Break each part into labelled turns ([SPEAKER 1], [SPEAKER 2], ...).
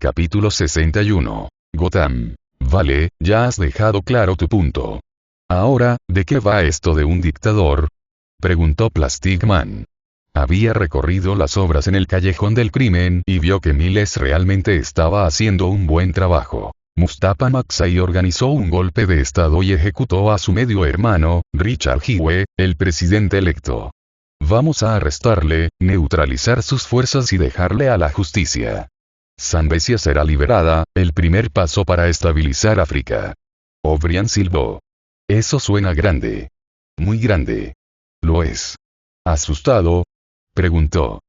[SPEAKER 1] Capítulo 61. Gotham. Vale, ya has dejado claro tu punto. Ahora, ¿de qué va esto de un dictador? Preguntó Plastic Man. Había recorrido las obras en el callejón del crimen y vio que Miles realmente estaba haciendo un buen trabajo. Mustafa Maxey organizó un golpe de estado y ejecutó a su medio hermano, Richard Hiwe, el presidente electo. Vamos a arrestarle, neutralizar sus fuerzas y dejarle a la justicia. Zambezia será liberada, el primer paso para estabilizar África. O'Brien silbó. Eso suena grande. Muy grande. ¿Lo es? ¿Asustado? Preguntó.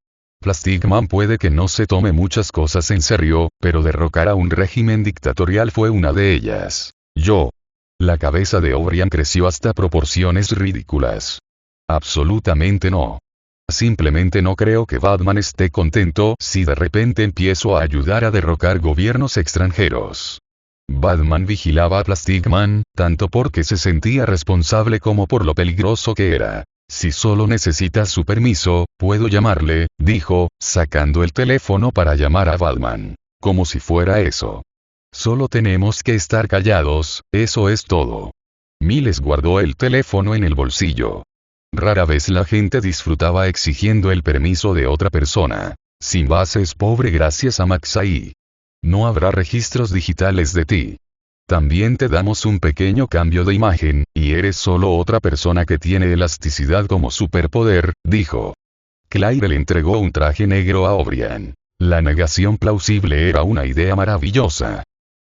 [SPEAKER 1] Plastic Man puede que no se tome muchas cosas en serio, pero derrocar a un régimen dictatorial fue una de ellas. La cabeza de O'Brien creció hasta proporciones ridículas. Absolutamente no. Simplemente no creo que Batman esté contento si de repente empiezo a ayudar a derrocar gobiernos extranjeros. Batman vigilaba a Plastic Man, tanto porque se sentía responsable como por lo peligroso que era. Si solo necesitas su permiso, puedo llamarle, dijo, sacando el teléfono para llamar a Batman. Como si fuera eso. Solo tenemos que estar callados, eso es todo. Miles guardó el teléfono en el bolsillo. Rara vez la gente disfrutaba exigiendo el permiso de otra persona. Simbas es pobre gracias a Maxey. No habrá registros digitales de ti. También te damos un pequeño cambio de imagen, y eres solo otra persona que tiene elasticidad como superpoder, dijo. Claire le entregó un traje negro a O'Brien. La negación plausible era una idea maravillosa.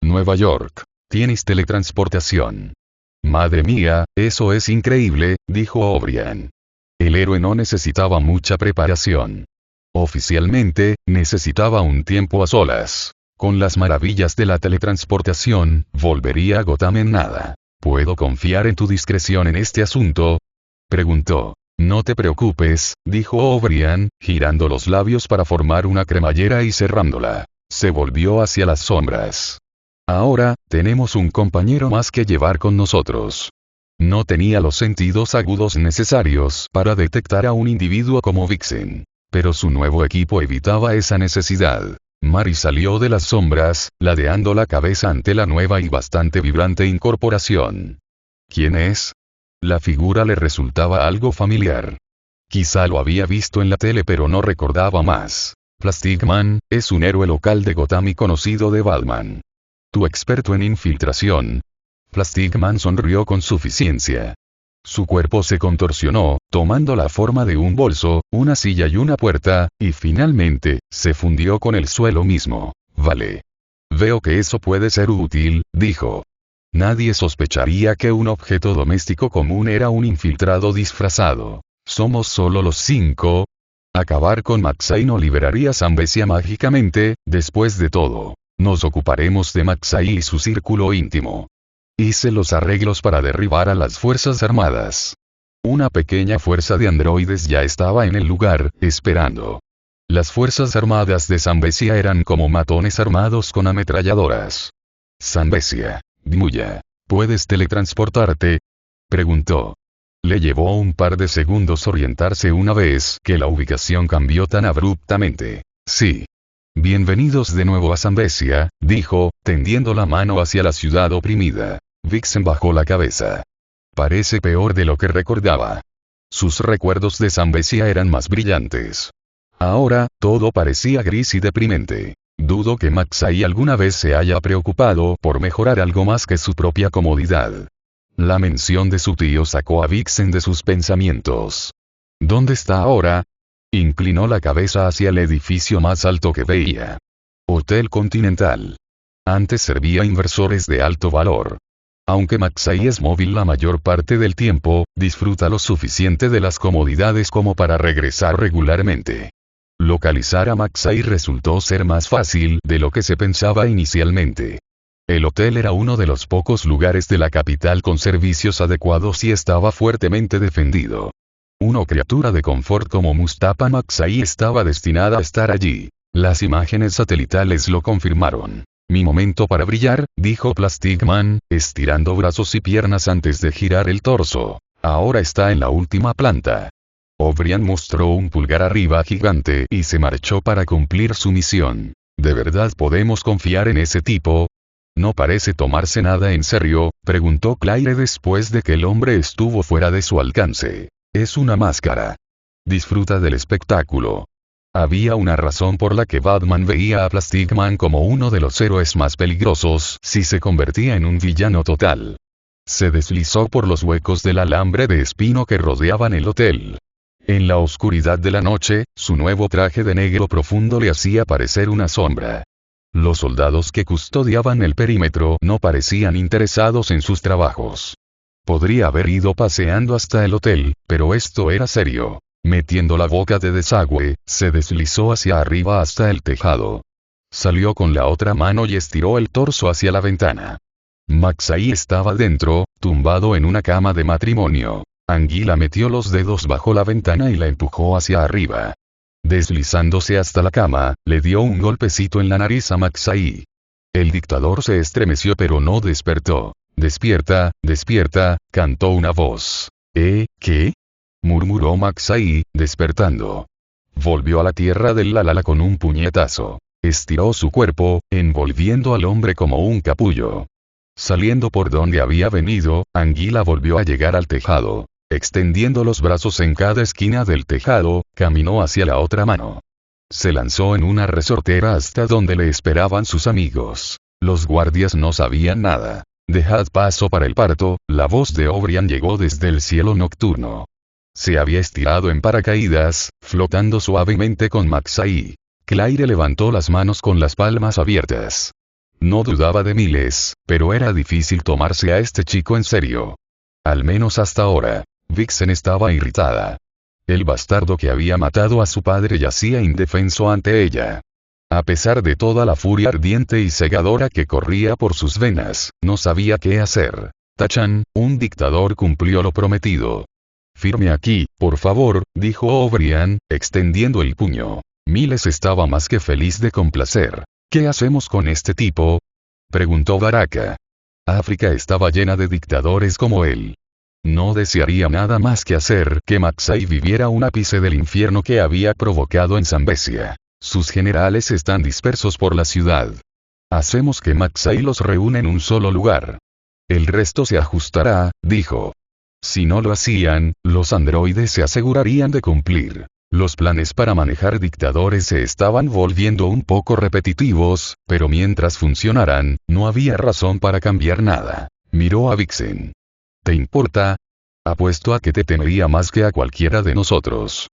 [SPEAKER 1] Nueva York. Tienes teletransportación. Madre mía, eso es increíble, dijo O'Brien. El héroe no necesitaba mucha preparación. Oficialmente, necesitaba un tiempo a solas. Con las maravillas de la teletransportación, volvería a Gotham en nada. ¿Puedo confiar en tu discreción en este asunto? Preguntó. No te preocupes, dijo O'Brien, girando los labios para formar una cremallera y cerrándola. Se volvió hacia las sombras. Ahora, tenemos un compañero más que llevar con nosotros. No tenía los sentidos agudos necesarios para detectar a un individuo como Vixen. Pero su nuevo equipo evitaba esa necesidad. Mary salió de las sombras, ladeando la cabeza ante la nueva y bastante vibrante incorporación. ¿Quién es? La figura le resultaba algo familiar. Quizá lo había visto en la tele pero no recordaba más. Plastic Man, es un héroe local de Gotham y conocido de Batman. Tu experto en infiltración. Plastic Man sonrió con suficiencia. Su cuerpo se contorsionó, tomando la forma de un bolso, una silla y una puerta, y finalmente, se fundió con el suelo mismo. Vale. Veo que eso puede ser útil, dijo. Nadie sospecharía que un objeto doméstico común era un infiltrado disfrazado. Somos solo los 5. Acabar con Maxey no liberaría Zambezia mágicamente, después de todo. Nos ocuparemos de Maxey y su círculo íntimo. Hice los arreglos para derribar a las Fuerzas Armadas. Una pequeña fuerza de androides ya estaba en el lugar, esperando. Las Fuerzas Armadas de Zambezia eran como matones armados con ametralladoras. Zambezia, Dimuya, ¿puedes teletransportarte? Preguntó. Le llevó un par de segundos orientarse una vez que la ubicación cambió tan abruptamente. Sí. Bienvenidos de nuevo a Zambezia, dijo, tendiendo la mano hacia la ciudad oprimida. Vixen bajó la cabeza. Parece peor de lo que recordaba. Sus recuerdos de Zambezia eran más brillantes. Ahora, todo parecía gris y deprimente. Dudo que Maxey alguna vez se haya preocupado por mejorar algo más que su propia comodidad. La mención de su tío sacó a Vixen de sus pensamientos. ¿Dónde está ahora? Inclinó la cabeza hacia el edificio más alto que veía. Hotel Continental. Antes servía a inversores de alto valor. Aunque Maxey es móvil la mayor parte del tiempo, disfruta lo suficiente de las comodidades como para regresar regularmente. Localizar a Maxey resultó ser más fácil de lo que se pensaba inicialmente. El hotel era uno de los pocos lugares de la capital con servicios adecuados y estaba fuertemente defendido. Una criatura de confort como Mustafa Maxey estaba destinada a estar allí. Las imágenes satelitales lo confirmaron. Mi momento para brillar, dijo Plastic Man, estirando brazos y piernas antes de girar el torso. Ahora está en la última planta. O'Brien mostró un pulgar arriba gigante y se marchó para cumplir su misión. ¿De verdad podemos confiar en ese tipo? ¿No parece tomarse nada en serio?, preguntó Claire después de que el hombre estuvo fuera de su alcance. Es una máscara. Disfruta del espectáculo. Había una razón por la que Batman veía a Plastic Man como uno de los héroes más peligrosos si se convertía en un villano total. Se deslizó por los huecos del alambre de espino que rodeaban el hotel. En la oscuridad de la noche, su nuevo traje de negro profundo le hacía parecer una sombra. Los soldados que custodiaban el perímetro no parecían interesados en sus trabajos. Podría haber ido paseando hasta el hotel, pero esto era serio. Metiendo la boca de desagüe, se deslizó hacia arriba hasta el tejado. Salió con la otra mano y estiró el torso hacia la ventana. Maxai estaba dentro, tumbado en una cama de matrimonio. Anguila metió los dedos bajo la ventana y la empujó hacia arriba. Deslizándose hasta la cama, le dio un golpecito en la nariz a Maxai. El dictador se estremeció pero no despertó. Despierta, despierta, cantó una voz. ¿Qué? Murmuró Maxai, despertando. Volvió a la tierra del Lalala con un puñetazo. Estiró su cuerpo, envolviendo al hombre como un capullo. Saliendo por donde había venido, Anguila volvió a llegar al tejado. Extendiendo los brazos en cada esquina del tejado, caminó hacia la otra mano. Se lanzó en una resortera hasta donde le esperaban sus amigos. Los guardias no sabían nada. Dejad paso para el parto, la voz de O'Brien llegó desde el cielo nocturno. Se había estirado en paracaídas, flotando suavemente con Maxai. Claire levantó las manos con las palmas abiertas. No dudaba de Miles, pero era difícil tomarse a este chico en serio. Al menos hasta ahora. Vixen estaba irritada. El bastardo que había matado a su padre yacía indefenso ante ella. A pesar de toda la furia ardiente y cegadora que corría por sus venas, no sabía qué hacer. Tachan, un dictador, cumplió lo prometido. Firme aquí, por favor, dijo O'Brien, extendiendo el puño. Miles estaba más que feliz de complacer. ¿Qué hacemos con este tipo?, preguntó Baraka. África estaba llena de dictadores como él. No desearía nada más que hacer que Maxai viviera un ápice del infierno que había provocado en Zambesia. Sus generales están dispersos por la ciudad. Hacemos que Maxai los reúne en un solo lugar. El resto se ajustará, dijo. Si no lo hacían, los androides se asegurarían de cumplir. Los planes para manejar dictadores se estaban volviendo un poco repetitivos, pero mientras funcionaran, no había razón para cambiar nada. Miró a Vixen. ¿Te importa? Apuesto a que te temería más que a cualquiera de nosotros.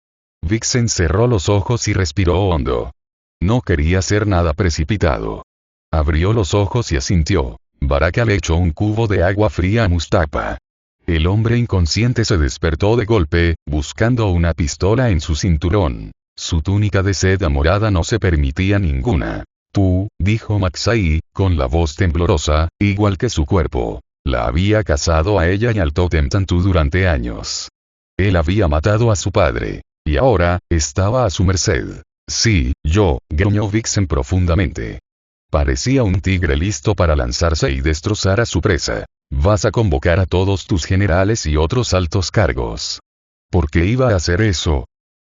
[SPEAKER 1] Vixen cerró los ojos y respiró hondo. No quería hacer nada precipitado. Abrió los ojos y asintió. Baraka le echó un cubo de agua fría a Mustapa. El hombre inconsciente se despertó de golpe, buscando una pistola en su cinturón. Su túnica de seda morada no se permitía ninguna. Tú, dijo Maxai, con la voz temblorosa, igual que su cuerpo. La había casado a ella y al Totem Tantu durante años. Él había matado a su padre. Y ahora, estaba a su merced. Sí, yo, gruñó Vixen profundamente. Parecía un tigre listo para lanzarse y destrozar a su presa. Vas a convocar a todos tus generales y otros altos cargos. ¿Por qué iba a hacer eso?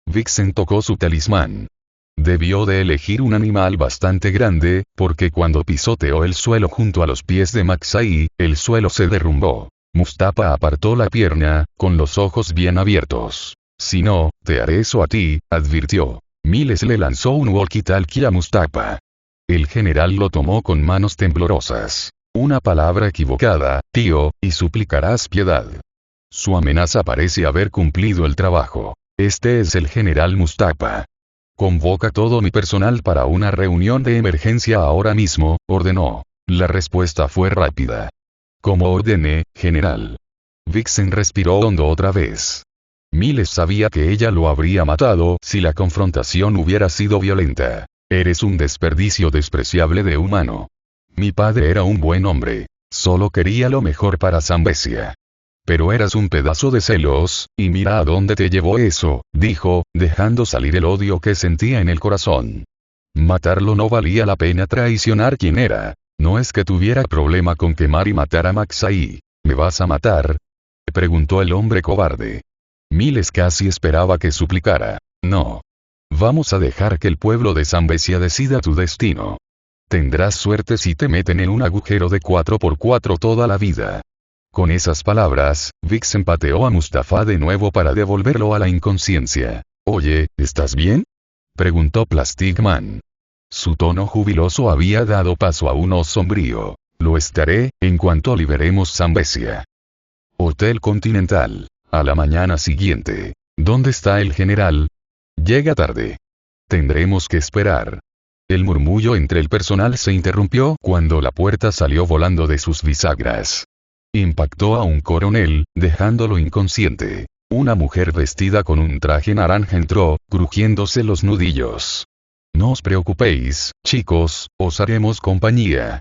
[SPEAKER 1] Vixen tocó su talismán. Debió de elegir un animal bastante grande, porque cuando pisoteó el suelo junto a los pies de Maxai, el suelo se derrumbó. Mustapa apartó la pierna, con los ojos bien abiertos. Si no, te haré eso a ti, advirtió. Miles le lanzó un walkie-talkie a Mustapa. El general lo tomó con manos temblorosas. Una palabra equivocada, tío, y suplicarás piedad. Su amenaza parece haber cumplido el trabajo. Este es el general Mustapa. Convoca todo mi personal para una reunión de emergencia ahora mismo, ordenó. La respuesta fue rápida. Como ordené, general. Vixen respiró hondo otra vez. Miles sabía que ella lo habría matado si la confrontación hubiera sido violenta. Eres un desperdicio despreciable de humano. Mi padre era un buen hombre. Solo quería lo mejor para Zambesia. Pero eras un pedazo de celos, y mira a dónde te llevó eso, dijo, dejando salir el odio que sentía en el corazón. Matarlo no valía la pena traicionar quien era. No es que tuviera problema con quemar y matar a Maxai. ¿Me vas a matar?, preguntó el hombre cobarde. Miles casi esperaba que suplicara. No. Vamos a dejar que el pueblo de Zambesia decida tu destino. Tendrás suerte si te meten en un agujero de 4x4 toda la vida. Con esas palabras, Vixen pateó a Mustafa de nuevo para devolverlo a la inconsciencia. Oye, ¿estás bien?, preguntó Plastic Man. Su tono jubiloso había dado paso a uno sombrío. Lo estaré, en cuanto liberemos Zambesia. Hotel Continental. A la mañana siguiente. ¿Dónde está el general? Llega tarde. Tendremos que esperar. El murmullo entre el personal se interrumpió cuando la puerta salió volando de sus bisagras. Impactó a un coronel, dejándolo inconsciente. Una mujer vestida con un traje naranja entró, crujiéndose los nudillos. No os preocupéis, chicos, os haremos compañía.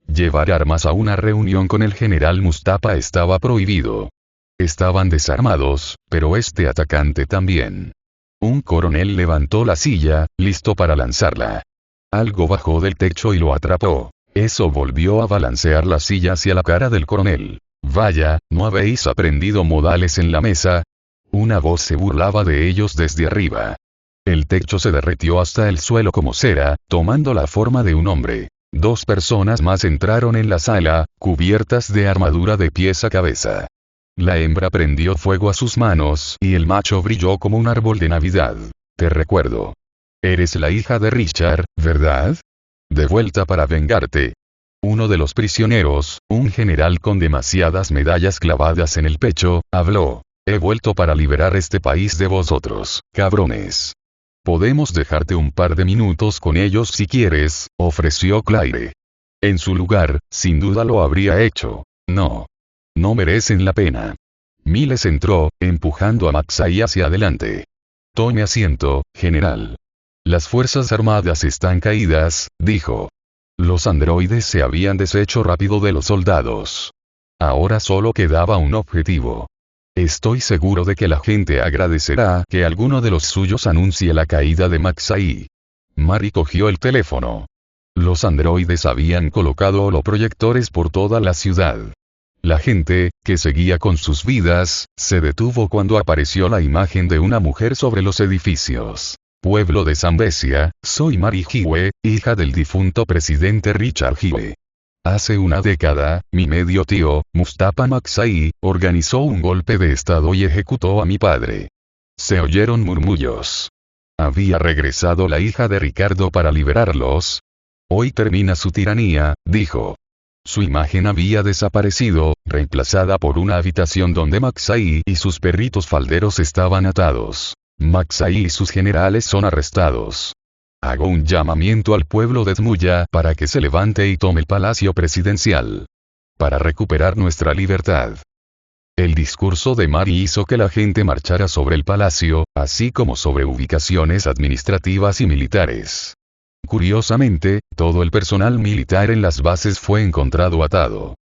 [SPEAKER 1] Llevar armas a una reunión con el general Mustafa estaba prohibido. Estaban desarmados, pero este atacante también. Un coronel levantó la silla, listo para lanzarla. Algo bajó del techo y lo atrapó. Eso volvió a balancear la silla hacia la cara del coronel. Vaya, ¿no habéis aprendido modales en la mesa? Una voz se burlaba de ellos desde arriba. El techo se derritió hasta el suelo como cera, tomando la forma de un hombre. 2 personas más entraron en la sala, cubiertas de armadura de pies a cabeza. La hembra prendió fuego a sus manos y el macho brilló como un árbol de Navidad. Te recuerdo. Eres la hija de Richard, ¿verdad? De vuelta para vengarte. Uno de los prisioneros, un general con demasiadas medallas clavadas en el pecho, habló. He vuelto para liberar este país de vosotros, cabrones. Podemos dejarte un par de minutos con ellos si quieres, ofreció Claire. En su lugar, sin duda lo habría hecho. No. No merecen la pena. Miles entró, empujando a Maxai hacia adelante. Tome asiento, general. Las fuerzas armadas están caídas, dijo. Los androides se habían deshecho rápido de los soldados. Ahora solo quedaba un objetivo. Estoy seguro de que la gente agradecerá que alguno de los suyos anuncie la caída de Maxai. Mari cogió el teléfono. Los androides habían colocado holoproyectores por toda la ciudad. La gente, que seguía con sus vidas, se detuvo cuando apareció la imagen de una mujer sobre los edificios. Pueblo de Zambesia, soy Mari Hiwe, hija del difunto presidente Richard Hiwe. Hace una década, mi medio tío, Mustafa Maxai, organizó un golpe de estado y ejecutó a mi padre. Se oyeron murmullos. ¿Había regresado la hija de Ricardo para liberarlos? Hoy termina su tiranía, dijo. Su imagen había desaparecido, reemplazada por una habitación donde Maxai y sus perritos falderos estaban atados. Maxai y sus generales son arrestados. Hago un llamamiento al pueblo de Zmuya para que se levante y tome el palacio presidencial. Para recuperar nuestra libertad. El discurso de Mari hizo que la gente marchara sobre el palacio, así como sobre ubicaciones administrativas y militares. Curiosamente, todo el personal militar en las bases fue encontrado atado.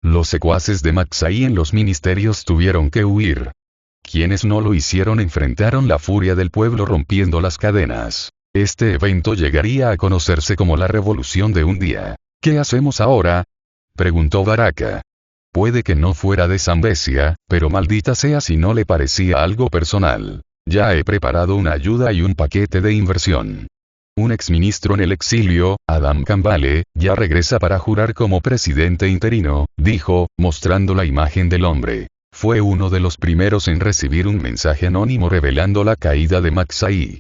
[SPEAKER 1] Los secuaces de Maxai en los ministerios tuvieron que huir. Quienes no lo hicieron enfrentaron la furia del pueblo rompiendo las cadenas. Este evento llegaría a conocerse como la revolución de un día. ¿Qué hacemos ahora?, preguntó Baraka. Puede que no fuera de Zambesia, pero maldita sea si no le parecía algo personal. Ya he preparado una ayuda y un paquete de inversión. Un exministro en el exilio, Adam Kambale, ya regresa para jurar como presidente interino, dijo, mostrando la imagen del hombre. Fue uno de los primeros en recibir un mensaje anónimo revelando la caída de Maxai.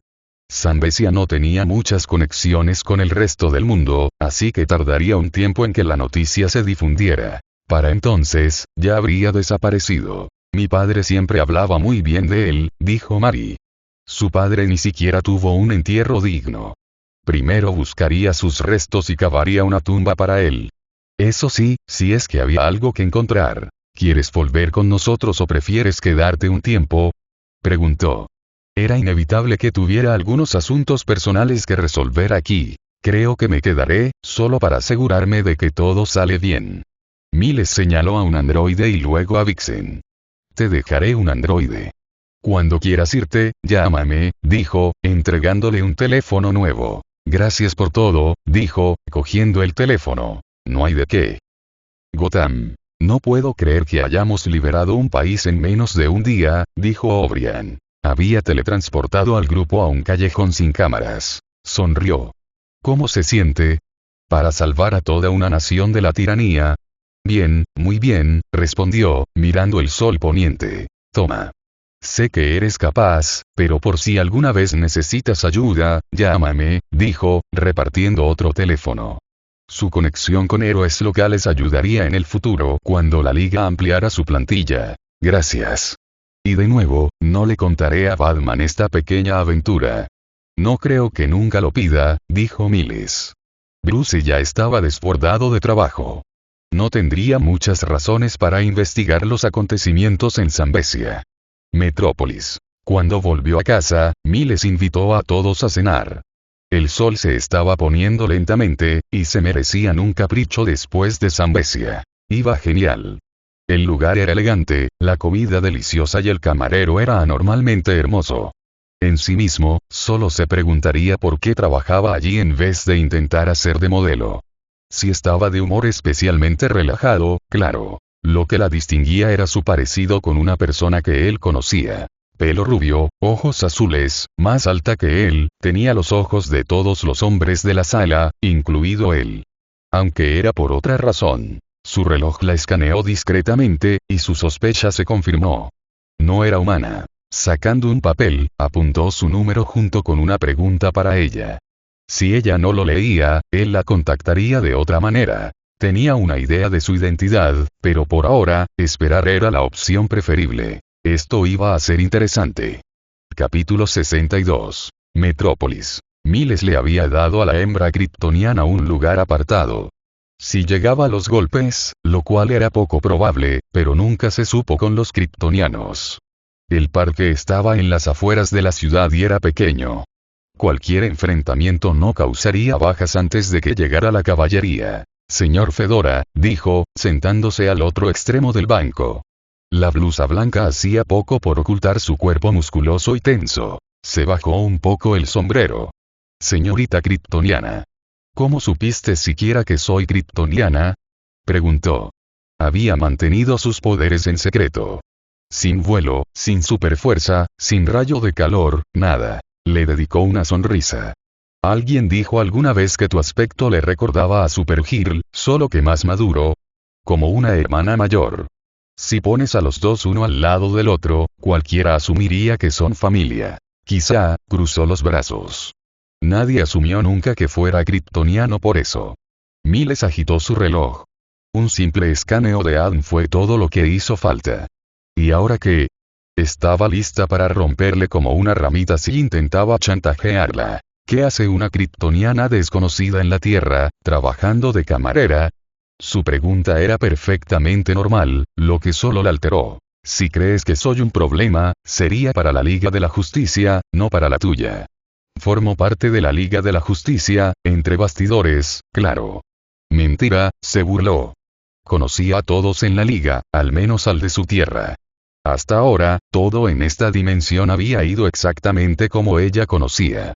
[SPEAKER 1] Zambesia no tenía muchas conexiones con el resto del mundo, así que tardaría un tiempo en que la noticia se difundiera. Para entonces, ya habría desaparecido. Mi padre siempre hablaba muy bien de él, dijo Mari. Su padre ni siquiera tuvo un entierro digno. Primero buscaría sus restos y cavaría una tumba para él. Eso sí, si es que había algo que encontrar. ¿Quieres volver con nosotros o prefieres quedarte un tiempo?, preguntó. Era inevitable que tuviera algunos asuntos personales que resolver aquí. Creo que me quedaré, solo para asegurarme de que todo sale bien. Miles señaló a un androide y luego a Vixen. Te dejaré un androide. Cuando quieras irte, llámame, dijo, entregándole un teléfono nuevo. Gracias por todo, dijo, cogiendo el teléfono. No hay de qué. Gotham. No puedo creer que hayamos liberado un país en menos de un día, dijo O'Brien. Había teletransportado al grupo a un callejón sin cámaras. Sonrió. ¿Cómo se siente? Para salvar a toda una nación de la tiranía. Bien, muy bien, respondió, mirando el sol poniente. Toma. Sé que eres capaz, pero por si alguna vez necesitas ayuda, llámame, dijo, repartiendo otro teléfono. Su conexión con héroes locales ayudaría en el futuro cuando la liga ampliara su plantilla. Gracias. Y de nuevo, no le contaré a Batman esta pequeña aventura. No creo que nunca lo pida, dijo Miles. Bruce ya estaba desbordado de trabajo. No tendría muchas razones para investigar los acontecimientos en Zambesia. Metrópolis. Cuando volvió a casa, Miles invitó a todos a cenar. El sol se estaba poniendo lentamente, y se merecían un capricho después de Zambesia. Iba genial. El lugar era elegante, la comida deliciosa y el camarero era anormalmente hermoso. En sí mismo, solo se preguntaría por qué trabajaba allí en vez de intentar hacer de modelo. Si estaba de humor especialmente relajado, claro. Lo que la distinguía era su parecido con una persona que él conocía. Pelo rubio, ojos azules, más alta que él, tenía los ojos de todos los hombres de la sala, incluido él. Aunque era por otra razón. Su reloj la escaneó discretamente, y su sospecha se confirmó. No era humana. Sacando un papel, apuntó su número junto con una pregunta para ella. Si ella no lo leía, él la contactaría de otra manera. Tenía una idea de su identidad, pero por ahora, esperar era la opción preferible. Esto iba a ser interesante. Capítulo 62. Metrópolis. Miles le había dado a la hembra kryptoniana un lugar apartado. Si llegaba a los golpes, lo cual era poco probable, pero nunca se supo con los kryptonianos. El parque estaba en las afueras de la ciudad y era pequeño. Cualquier enfrentamiento no causaría bajas antes de que llegara la caballería. Señor Fedora, dijo, sentándose al otro extremo del banco. La blusa blanca hacía poco por ocultar su cuerpo musculoso y tenso. Se bajó un poco el sombrero. Señorita kryptoniana. ¿Cómo supiste siquiera que soy kryptoniana? Preguntó. Había mantenido sus poderes en secreto. Sin vuelo, sin superfuerza, sin rayo de calor, nada. Le dedicó una sonrisa. ¿Alguien dijo alguna vez que tu aspecto le recordaba a Supergirl, solo que más maduro? Como una hermana mayor. Si pones a los dos uno al lado del otro, cualquiera asumiría que son familia. Quizá, cruzó los brazos. Nadie asumió nunca que fuera kryptoniano por eso. Miles agitó su reloj. Un simple escaneo de Adam fue todo lo que hizo falta. ¿Y ahora qué? Estaba lista para romperle como una ramita si intentaba chantajearla. ¿Qué hace una kryptoniana desconocida en la Tierra, trabajando de camarera? Su pregunta era perfectamente normal, lo que solo la alteró. Si crees que soy un problema, sería para la Liga de la Justicia, no para la tuya. Formo parte de la Liga de la Justicia, entre bastidores, claro. Mentira, se burló. Conocía a todos en la Liga, al menos al de su tierra. Hasta ahora, todo en esta dimensión había ido exactamente como ella conocía.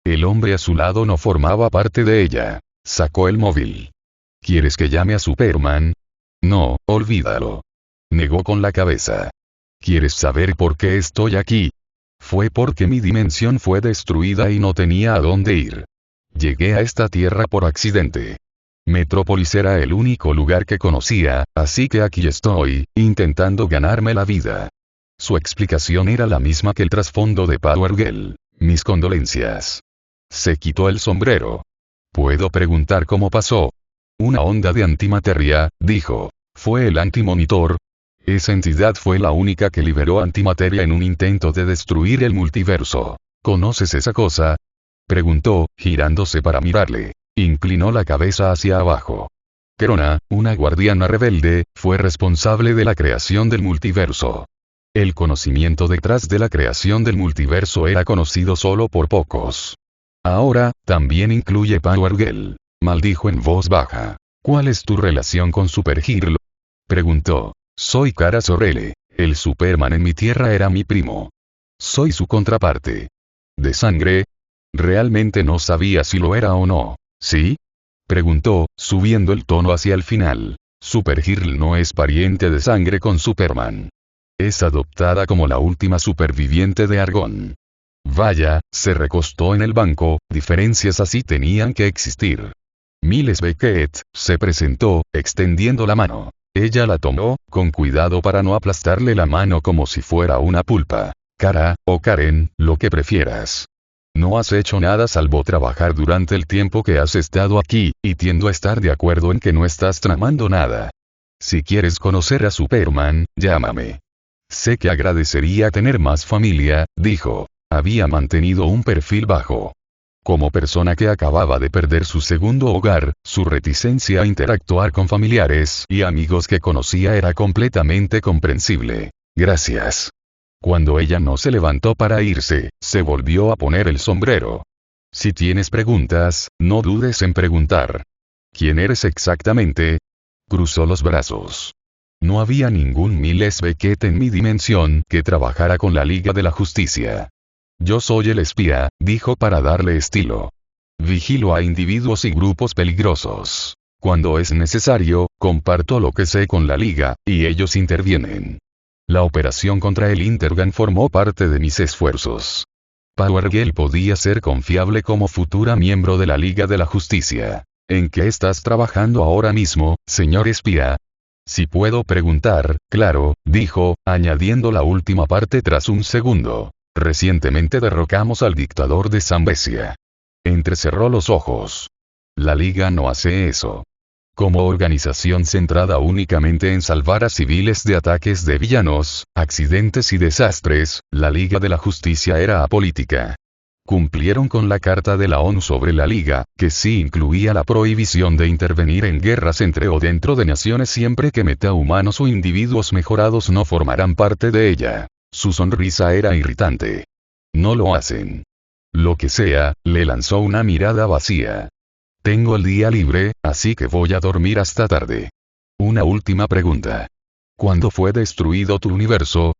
[SPEAKER 1] El hombre a su lado no formaba parte de ella. Sacó el móvil. ¿Quieres que llame a Superman? No, olvídalo. Negó con la cabeza. ¿Quieres saber por qué estoy aquí? Fue porque mi dimensión fue destruida y no tenía a dónde ir. Llegué a esta tierra por accidente. Metrópolis era el único lugar que conocía, así que aquí estoy, intentando ganarme la vida. Su explicación era la misma que el trasfondo de Power Girl. Mis condolencias. Se quitó el sombrero. ¿Puedo preguntar cómo pasó? Una onda de antimateria, dijo. ¿Fue el antimonitor? Esa entidad fue la única que liberó antimateria en un intento de destruir el multiverso. ¿Conoces esa cosa? Preguntó, girándose para mirarle. Inclinó la cabeza hacia abajo. Crona, una guardiana rebelde, fue responsable de la creación del multiverso. El conocimiento detrás de la creación del multiverso era conocido solo por pocos. Ahora, también incluye Power Girl. Maldijo en voz baja. ¿Cuál es tu relación con Supergirl? Preguntó. Soy Kara Zor-El. El Superman en mi tierra era mi primo. Soy su contraparte. ¿De sangre? Realmente no sabía si lo era o no. ¿Sí? Preguntó, subiendo el tono hacia el final. Supergirl no es pariente de sangre con Superman. Es adoptada como la última superviviente de Argón. Vaya, se recostó en el banco, diferencias así tenían que existir. Miles Beckett se presentó, extendiendo la mano. Ella la tomó, con cuidado para no aplastarle la mano como si fuera una pulpa. Cara, o Karen, lo que prefieras. No has hecho nada salvo trabajar durante el tiempo que has estado aquí, y tiendo a estar de acuerdo en que no estás tramando nada. Si quieres conocer a Superman, llámame. Sé que agradecería tener más familia, dijo. Había mantenido un perfil bajo. Como persona que acababa de perder su segundo hogar, su reticencia a interactuar con familiares y amigos que conocía era completamente comprensible. Gracias. Cuando ella no se levantó para irse, se volvió a poner el sombrero. Si tienes preguntas, no dudes en preguntar. ¿Quién eres exactamente? Cruzó los brazos. No había ningún Miles Beckett en mi dimensión que trabajara con la Liga de la Justicia. Yo soy el espía, dijo para darle estilo. Vigilo a individuos y grupos peligrosos. Cuando es necesario, comparto lo que sé con la Liga, y ellos intervienen. La operación contra el Intergang formó parte de mis esfuerzos. Power Girl podía ser confiable como futura miembro de la Liga de la Justicia. ¿En qué estás trabajando ahora mismo, señor espía? Si puedo preguntar, claro, dijo, añadiendo la última parte tras un segundo. Recientemente derrocamos al dictador de Zambesia. Entrecerró los ojos. La Liga no hace eso. Como organización centrada únicamente en salvar a civiles de ataques de villanos, accidentes y desastres, la Liga de la Justicia era apolítica. Cumplieron con la Carta de la ONU sobre la Liga, que sí incluía la prohibición de intervenir en guerras entre o dentro de naciones siempre que metahumanos o individuos mejorados no formaran parte de ella. Su sonrisa era irritante. No lo hacen. Lo que sea, le lanzó una mirada vacía. Tengo el día libre, así que voy a dormir hasta tarde. Una última pregunta. ¿Cuándo fue destruido tu universo?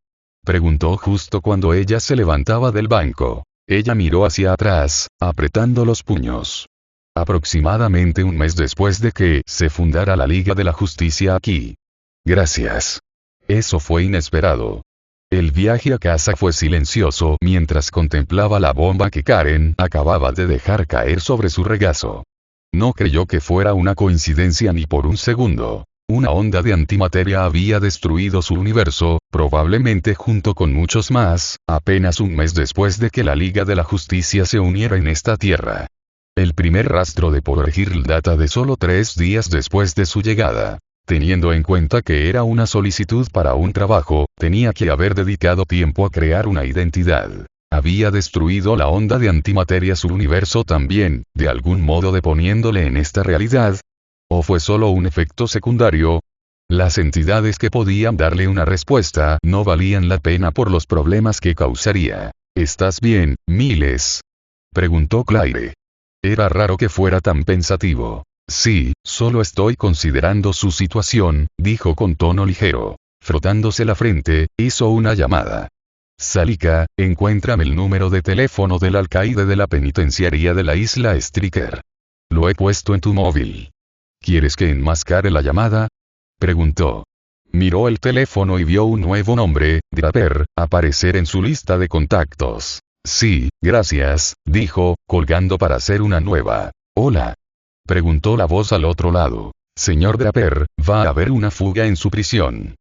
[SPEAKER 1] Preguntó justo cuando ella se levantaba del banco. Ella miró hacia atrás, apretando los puños. Aproximadamente un mes después de que se fundara la Liga de la Justicia aquí. Gracias. Eso fue inesperado. El viaje a casa fue silencioso mientras contemplaba la bomba que Karen acababa de dejar caer sobre su regazo. No creyó que fuera una coincidencia ni por un segundo. Una onda de antimateria había destruido su universo, probablemente junto con muchos más, apenas un mes después de que la Liga de la Justicia se uniera en esta tierra. El primer rastro de Power Girl data de solo 3 días después de su llegada. Teniendo en cuenta que era una solicitud para un trabajo, tenía que haber dedicado tiempo a crear una identidad. Había destruido la onda de antimateria su universo también, de algún modo deponiéndole en esta realidad. ¿O fue solo un efecto secundario? Las entidades que podían darle una respuesta no valían la pena por los problemas que causaría. ¿Estás bien, Miles? Preguntó Claire. Era raro que fuera tan pensativo. Sí, solo estoy considerando su situación, dijo con tono ligero. Frotándose la frente, hizo una llamada. Salika, encuéntrame el número de teléfono del alcaide de la penitenciaría de la isla Striker. Lo he puesto en tu móvil. ¿Quieres que enmascare la llamada? Preguntó. Miró el teléfono y vio un nuevo nombre, Draper, aparecer en su lista de contactos. Sí, gracias, dijo, colgando para hacer una nueva. Hola. Preguntó la voz al otro lado. Señor Draper, va a haber una fuga en su prisión.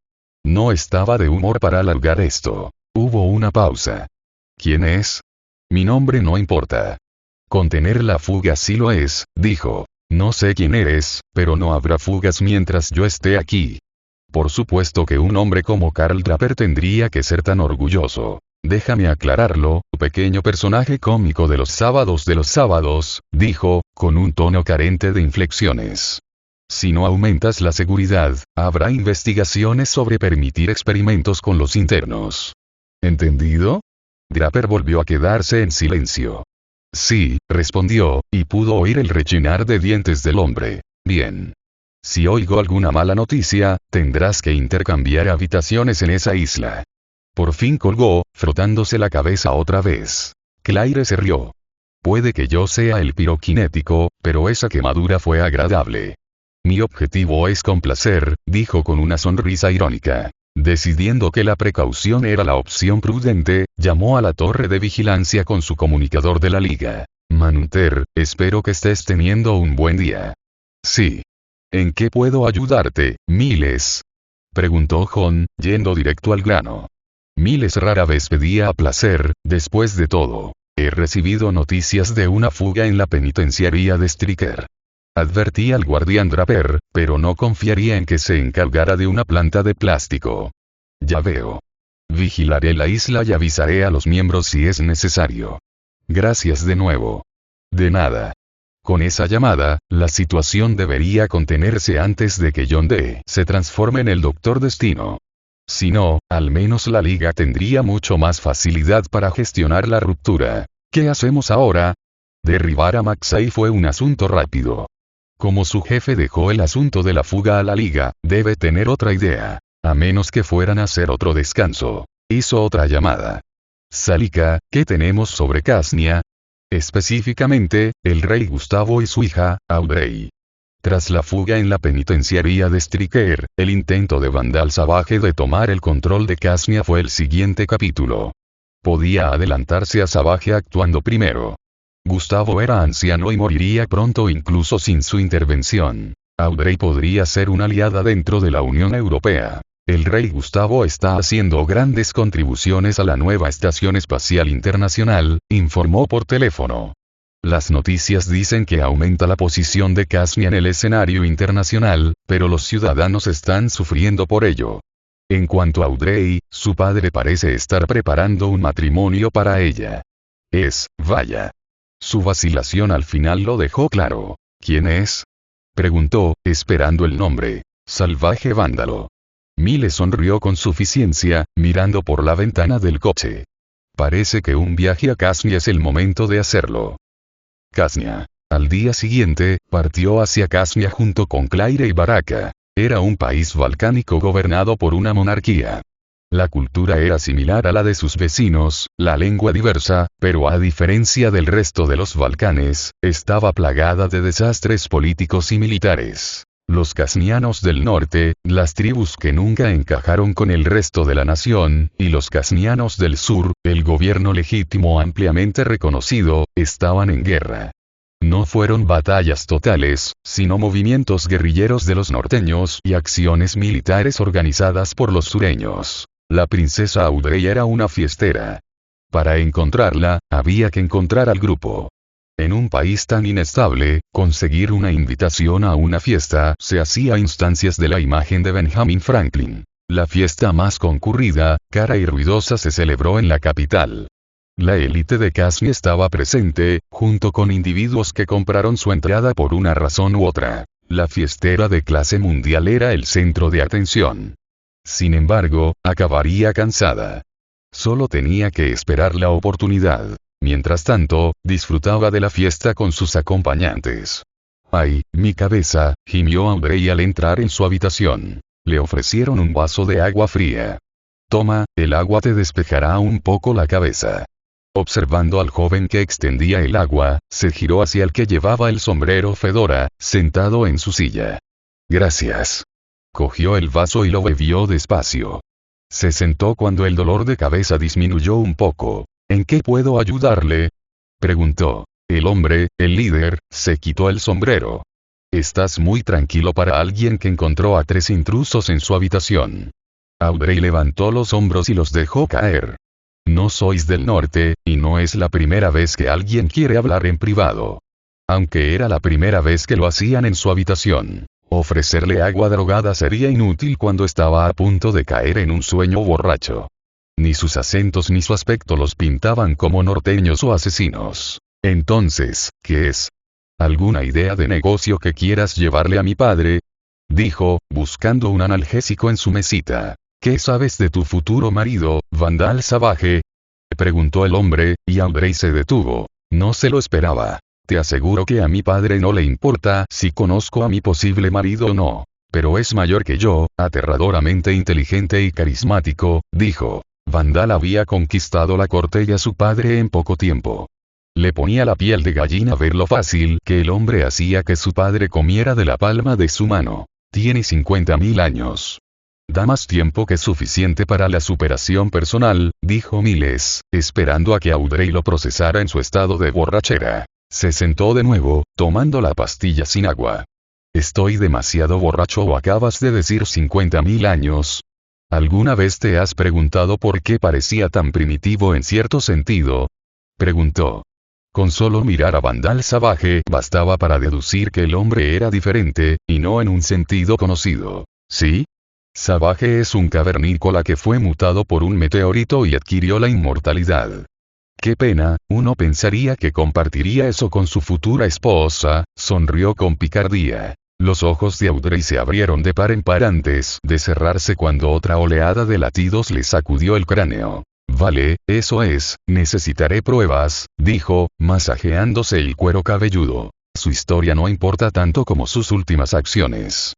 [SPEAKER 1] No estaba de humor para alargar esto. Hubo una pausa. ¿Quién es? Mi nombre no importa. Contener la fuga sí lo es, dijo. No sé quién eres, pero no habrá fugas mientras yo esté aquí. Por supuesto que un hombre como Carl Draper tendría que ser tan orgulloso. Déjame aclararlo, pequeño personaje cómico de los sábados, dijo, con un tono carente de inflexiones. Si no aumentas la seguridad, habrá investigaciones sobre permitir experimentos con los internos. ¿Entendido? Draper volvió a quedarse en silencio. Sí, respondió, y pudo oír el rechinar de dientes del hombre. Bien. Si oigo alguna mala noticia, tendrás que intercambiar habitaciones en esa isla. Por fin colgó, frotándose la cabeza otra vez. Claire se rió. Puede que yo sea el piroquinético, pero esa quemadura fue agradable. Mi objetivo es complacer, dijo con una sonrisa irónica. Decidiendo que la precaución era la opción prudente, llamó a la torre de vigilancia con su comunicador de la liga. Manunter, espero que estés teniendo un buen día. Sí. ¿En qué puedo ayudarte, Miles? Preguntó John, yendo directo al grano. Miles rara vez pedía a placer, después de todo. He recibido noticias de una fuga en la penitenciaría de Striker. Advertí al guardián Draper, pero no confiaría en que se encargara de una planta de plástico. Ya veo. Vigilaré la isla y avisaré a los miembros si es necesario. Gracias de nuevo. De nada. Con esa llamada, la situación debería contenerse antes de que John D. se transforme en el Doctor Destino. Si no, al menos la liga tendría mucho más facilidad para gestionar la ruptura. ¿Qué hacemos ahora? Derribar a Maxey fue un asunto rápido. Como su jefe dejó el asunto de la fuga a la liga, debe tener otra idea. A menos que fueran a hacer otro descanso. Hizo otra llamada. Salika, ¿qué tenemos sobre Casnia? Específicamente, el rey Gustavo y su hija, Audrey. Tras la fuga en la penitenciaría de Striker, el intento de Vandal Savage de tomar el control de Casnia fue el siguiente capítulo. Podía adelantarse a Savage actuando primero. Gustavo era anciano y moriría pronto incluso sin su intervención. Audrey podría ser una aliada dentro de la Unión Europea. El rey Gustavo está haciendo grandes contribuciones a la nueva Estación Espacial Internacional, informó por teléfono. Las noticias dicen que aumenta la posición de Casnia en el escenario internacional, pero los ciudadanos están sufriendo por ello. En cuanto a Audrey, su padre parece estar preparando un matrimonio para ella. Vaya. Su vacilación al final lo dejó claro. ¿Quién es? Preguntó, esperando el nombre. Salvaje vándalo. Miles sonrió con suficiencia, mirando por la ventana del coche. Parece que un viaje a Casnia es el momento de hacerlo. Casnia. Al día siguiente, partió hacia Casnia junto con Claire y Baraka. Era un país balcánico gobernado por una monarquía. La cultura era similar a la de sus vecinos, la lengua diversa, pero a diferencia del resto de los Balcanes, estaba plagada de desastres políticos y militares. Los casnianos del norte, las tribus que nunca encajaron con el resto de la nación, y los casnianos del sur, el gobierno legítimo ampliamente reconocido, estaban en guerra. No fueron batallas totales, sino movimientos guerrilleros de los norteños y acciones militares organizadas por los sureños. La princesa Audrey era una fiestera. Para encontrarla, había que encontrar al grupo. En un país tan inestable, conseguir una invitación a una fiesta se hacía a instancias de la imagen de Benjamin Franklin. La fiesta más concurrida, cara y ruidosa se celebró en la capital. La élite de Casnia estaba presente, junto con individuos que compraron su entrada por una razón u otra. La fiestera de clase mundial era el centro de atención. Sin embargo, acabaría cansada. Solo tenía que esperar la oportunidad. Mientras tanto, disfrutaba de la fiesta con sus acompañantes. ¡Ay, mi cabeza!, gimió Audrey al entrar en su habitación. Le ofrecieron un vaso de agua fría. Toma, el agua te despejará un poco la cabeza. Observando al joven que extendía el agua, se giró hacia el que llevaba el sombrero fedora, sentado en su silla. Gracias. Cogió el vaso y lo bebió despacio. Se sentó cuando el dolor de cabeza disminuyó un poco. ¿En qué puedo ayudarle? Preguntó. El hombre, el líder, se quitó el sombrero. Estás muy tranquilo para alguien que encontró a 3 intrusos en su habitación. Audrey levantó los hombros y los dejó caer. No sois del norte, y no es la primera vez que alguien quiere hablar en privado. Aunque era la primera vez que lo hacían en su habitación. Ofrecerle agua drogada sería inútil cuando estaba a punto de caer en un sueño borracho. Ni sus acentos ni su aspecto los pintaban como norteños o asesinos. Entonces, ¿qué es? ¿Alguna idea de negocio que quieras llevarle a mi padre? Dijo, buscando un analgésico en su mesita. ¿Qué sabes de tu futuro marido, Vandal Savage? Preguntó el hombre, y Audrey se detuvo. No se lo esperaba. Te aseguro que a mi padre no le importa si conozco a mi posible marido o no. Pero es mayor que yo, aterradoramente inteligente y carismático, dijo. Vandal había conquistado la corte y a su padre en poco tiempo. Le ponía la piel de gallina ver lo fácil que el hombre hacía que su padre comiera de la palma de su mano. Tiene 50.000 años. Da más tiempo que suficiente para la superación personal, dijo Miles, esperando a que Audrey lo procesara en su estado de borrachera. Se sentó de nuevo, tomando la pastilla sin agua. ¿Estoy demasiado borracho o acabas de decir 50.000 años? ¿Alguna vez te has preguntado por qué parecía tan primitivo en cierto sentido? Preguntó. Con solo mirar a Vandal Savage bastaba para deducir que el hombre era diferente, y no en un sentido conocido. ¿Sí? Savage es un cavernícola que fue mutado por un meteorito y adquirió la inmortalidad. Qué pena, uno pensaría que compartiría eso con su futura esposa, sonrió con picardía. Los ojos de Audrey se abrieron de par en par antes de cerrarse cuando otra oleada de latidos le sacudió el cráneo. Vale, eso es, necesitaré pruebas, dijo, masajeándose el cuero cabelludo. Su historia no importa tanto como sus últimas acciones.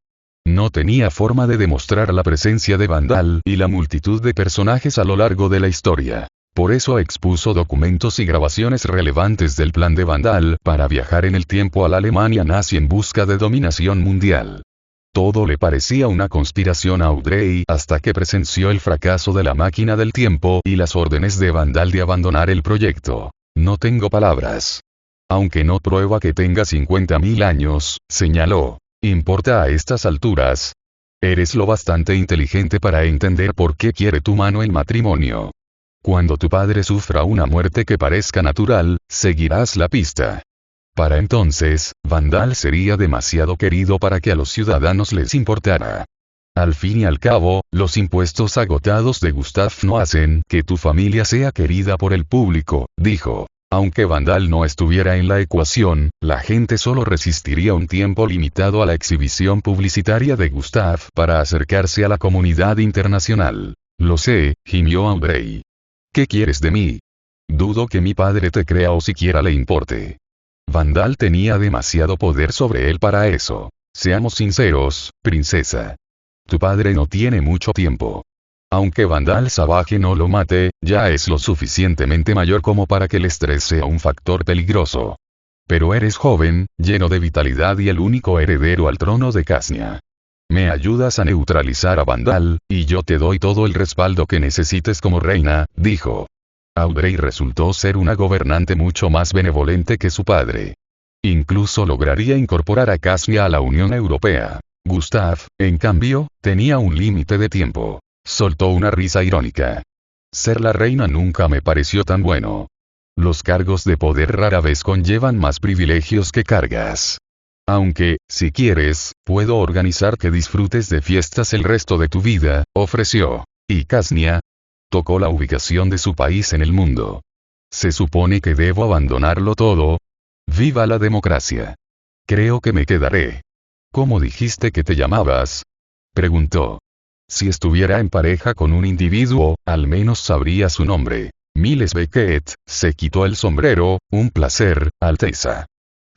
[SPEAKER 1] No tenía forma de demostrar la presencia de Vandal y la multitud de personajes a lo largo de la historia. Por eso expuso documentos y grabaciones relevantes del plan de Vandal para viajar en el tiempo a la Alemania nazi en busca de dominación mundial. Todo le parecía una conspiración a Audrey hasta que presenció el fracaso de la máquina del tiempo y las órdenes de Vandal de abandonar el proyecto. No tengo palabras. Aunque no prueba que tenga 50.000 años, señaló. ¿Importa a estas alturas? Eres lo bastante inteligente para entender por qué quiere tu mano en matrimonio. Cuando tu padre sufra una muerte que parezca natural, seguirás la pista. Para entonces, Vandal sería demasiado querido para que a los ciudadanos les importara. Al fin y al cabo, los impuestos agotados de Gustav no hacen que tu familia sea querida por el público, dijo. Aunque Vandal no estuviera en la ecuación, la gente solo resistiría un tiempo limitado a la exhibición publicitaria de Gustav para acercarse a la comunidad internacional. Lo sé, gimió Audrey. ¿Qué quieres de mí? Dudo que mi padre te crea o siquiera le importe. Vandal tenía demasiado poder sobre él para eso. Seamos sinceros, princesa. Tu padre no tiene mucho tiempo. Aunque Vandal Savage no lo mate, ya es lo suficientemente mayor como para que el estrés sea un factor peligroso. Pero eres joven, lleno de vitalidad y el único heredero al trono de Casnia. Me ayudas a neutralizar a Vandal, y yo te doy todo el respaldo que necesites como reina, dijo. Audrey resultó ser una gobernante mucho más benevolente que su padre. Incluso lograría incorporar a Casnia a la Unión Europea. Gustav, en cambio, tenía un límite de tiempo. Soltó una risa irónica. Ser la reina nunca me pareció tan bueno. Los cargos de poder rara vez conllevan más privilegios que cargas. Aunque, si quieres, puedo organizar que disfrutes de fiestas el resto de tu vida, ofreció. ¿Y Casnia? Tocó la ubicación de su país en el mundo. ¿Se supone que debo abandonarlo todo? ¡Viva la democracia! Creo que me quedaré. ¿Cómo dijiste que te llamabas? Preguntó. Si estuviera en pareja con un individuo, al menos sabría su nombre. Miles Beckett, se quitó el sombrero, un placer, Alteza.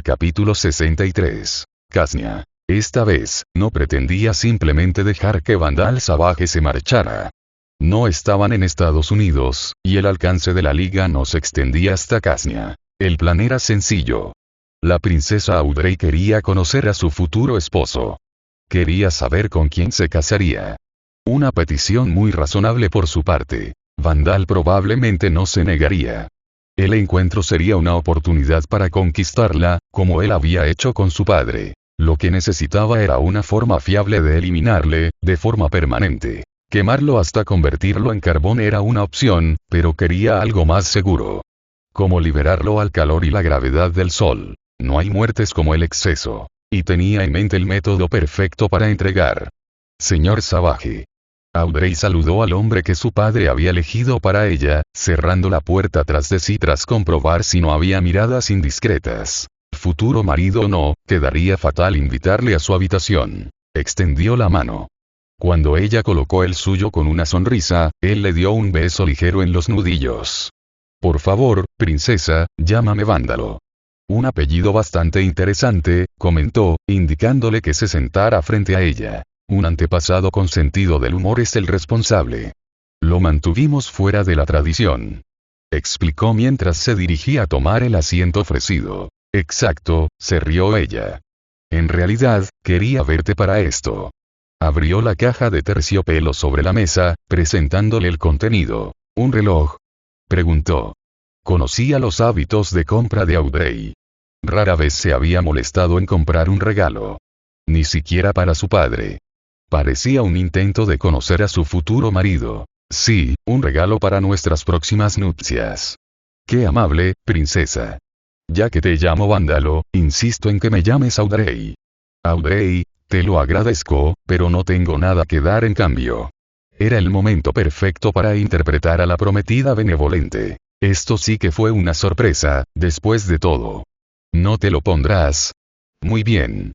[SPEAKER 1] Capítulo 63. Casnia. Esta vez, no pretendía simplemente dejar que Vandal Savage se marchara. No estaban en Estados Unidos, y el alcance de la liga no se extendía hasta Casnia. El plan era sencillo. La princesa Audrey quería conocer a su futuro esposo. Quería saber con quién se casaría. Una petición muy razonable por su parte. Vandal probablemente no se negaría. El encuentro sería una oportunidad para conquistarla, como él había hecho con su padre. Lo que necesitaba era una forma fiable de eliminarle, de forma permanente. Quemarlo hasta convertirlo en carbón era una opción, pero quería algo más seguro. Como liberarlo al calor y la gravedad del sol. No hay muertes como el exceso. Y tenía en mente el método perfecto para entregar. Señor Savage. Audrey saludó al hombre que su padre había elegido para ella, cerrando la puerta tras de sí tras comprobar si no había miradas indiscretas. Futuro marido o no, quedaría fatal invitarle a su habitación. Extendió la mano. Cuando ella colocó el suyo con una sonrisa, él le dio un beso ligero en los nudillos. Por favor, princesa, llámame Vándalo. Un apellido bastante interesante, comentó, indicándole que se sentara frente a ella. Un antepasado con sentido del humor es el responsable. Lo mantuvimos fuera de la tradición. Explicó mientras se dirigía a tomar el asiento ofrecido. Exacto, se rió ella. En realidad, quería verte para esto. Abrió la caja de terciopelo sobre la mesa, presentándole el contenido. ¿Un reloj?, preguntó. Conocía los hábitos de compra de Audrey. Rara vez se había molestado en comprar un regalo. Ni siquiera para su padre. Parecía un intento de conocer a su futuro marido. Sí, un regalo para nuestras próximas nupcias. Qué amable, princesa. Ya que te llamo vándalo, insisto en que me llames Audrey. Audrey, te lo agradezco, pero no tengo nada que dar en cambio. Era el momento perfecto para interpretar a la prometida benevolente. Esto sí que fue una sorpresa, después de todo. ¿No te lo pondrás? Muy bien.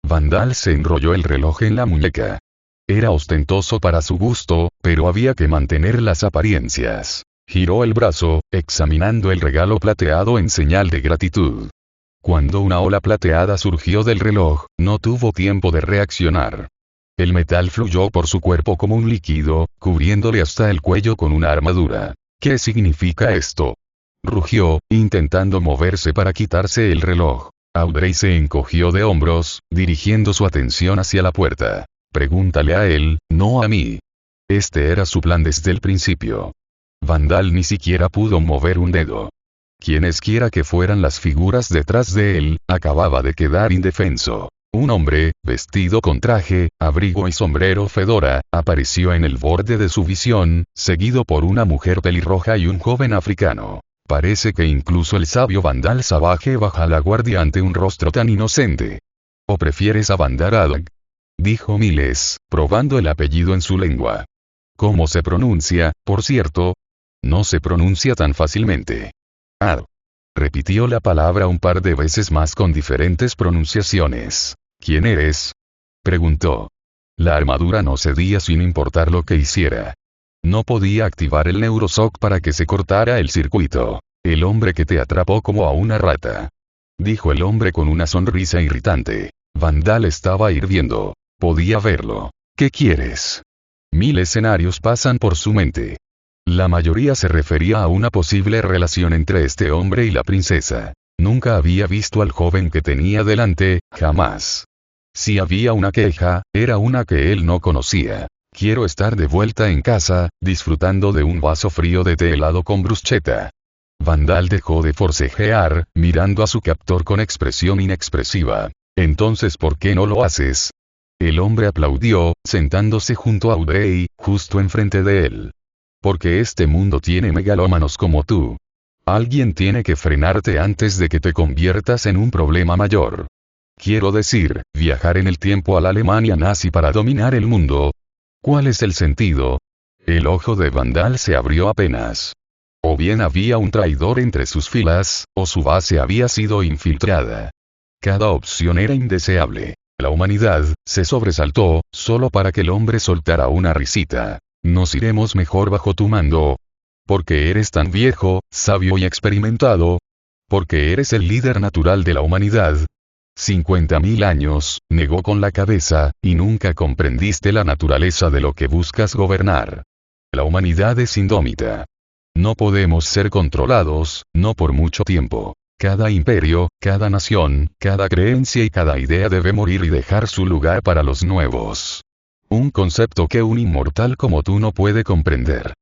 [SPEAKER 1] Vandal se enrolló el reloj en la muñeca. Era ostentoso para su gusto, pero había que mantener las apariencias. Giró el brazo, examinando el regalo plateado en señal de gratitud. Cuando una ola plateada surgió del reloj, no tuvo tiempo de reaccionar. El metal fluyó por su cuerpo como un líquido, cubriéndole hasta el cuello con una armadura. ¿Qué significa esto?, rugió, intentando moverse para quitarse el reloj. Audrey se encogió de hombros, dirigiendo su atención hacia la puerta. Pregúntale a él, no a mí. Este era su plan desde el principio. Vandal ni siquiera pudo mover un dedo. Quienesquiera que fueran las figuras detrás de él, acababa de quedar indefenso. Un hombre, vestido con traje, abrigo y sombrero fedora, apareció en el borde de su visión, seguido por una mujer pelirroja y un joven africano. Parece que incluso el sabio Vandal Savage baja la guardia ante un rostro tan inocente. ¿O prefieres a Vandal Adag?, dijo Miles, probando el apellido en su lengua. ¿Cómo se pronuncia, por cierto? No se pronuncia tan fácilmente. Ad. Repitió la palabra un par de veces más con diferentes pronunciaciones. ¿Quién eres?, preguntó. La armadura no cedía sin importar lo que hiciera. No podía activar el neuroshock para que se cortara el circuito. El hombre que te atrapó como a una rata, dijo el hombre con una sonrisa irritante. Vandal estaba hirviendo. Podía verlo. ¿Qué quieres? 1000 escenarios pasan por su mente. La mayoría se refería a una posible relación entre este hombre y la princesa. Nunca había visto al joven que tenía delante, jamás. Si había una queja, era una que él no conocía. Quiero estar de vuelta en casa, disfrutando de un vaso frío de té helado con bruschetta. Vandal dejó de forcejear, mirando a su captor con expresión inexpresiva. Entonces, ¿por qué no lo haces? El hombre aplaudió, sentándose junto a Audrey, justo enfrente de él. Porque este mundo tiene megalómanos como tú. Alguien tiene que frenarte antes de que te conviertas en un problema mayor. Quiero decir, viajar en el tiempo a la Alemania nazi para dominar el mundo. ¿Cuál es el sentido? El ojo de Vandal se abrió apenas. O bien había un traidor entre sus filas, o su base había sido infiltrada. Cada opción era indeseable. La humanidad se sobresaltó, solo para que el hombre soltara una risita. Nos iremos mejor bajo tu mando. Porque eres tan viejo, sabio y experimentado. Porque eres el líder natural de la humanidad. 50.000 años, negó con la cabeza, y nunca comprendiste la naturaleza de lo que buscas gobernar. La humanidad es indómita. No podemos ser controlados, no por mucho tiempo. Cada imperio, cada nación, cada creencia y cada idea debe morir y dejar su lugar para los nuevos. Un concepto que un inmortal como tú no puede comprender.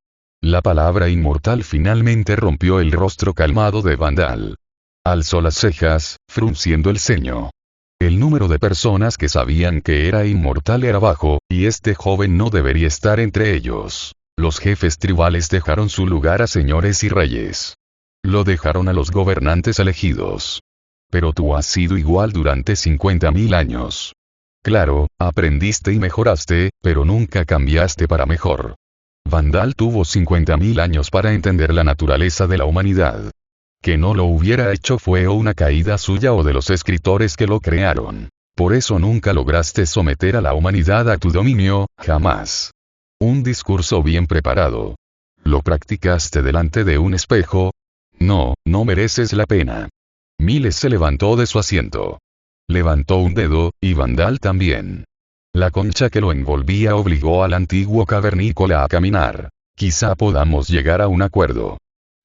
[SPEAKER 1] La palabra inmortal finalmente rompió el rostro calmado de Vandal. Alzó las cejas, frunciendo el ceño. El número de personas que sabían que era inmortal era bajo, y este joven no debería estar entre ellos. Los jefes tribales dejaron su lugar a señores y reyes. Lo dejaron a los gobernantes elegidos. Pero tú has sido igual durante 50.000 años. Claro, aprendiste y mejoraste, pero nunca cambiaste para mejor. Vandal tuvo 50.000 años para entender la naturaleza de la humanidad. Que no lo hubiera hecho fue o una caída suya o de los escritores que lo crearon. Por eso nunca lograste someter a la humanidad a tu dominio, jamás. Un discurso bien preparado. ¿Lo practicaste delante de un espejo? No, no mereces la pena. Miles se levantó de su asiento. Levantó un dedo, y Vandal también. La concha que lo envolvía obligó al antiguo cavernícola a caminar. Quizá podamos llegar a un acuerdo.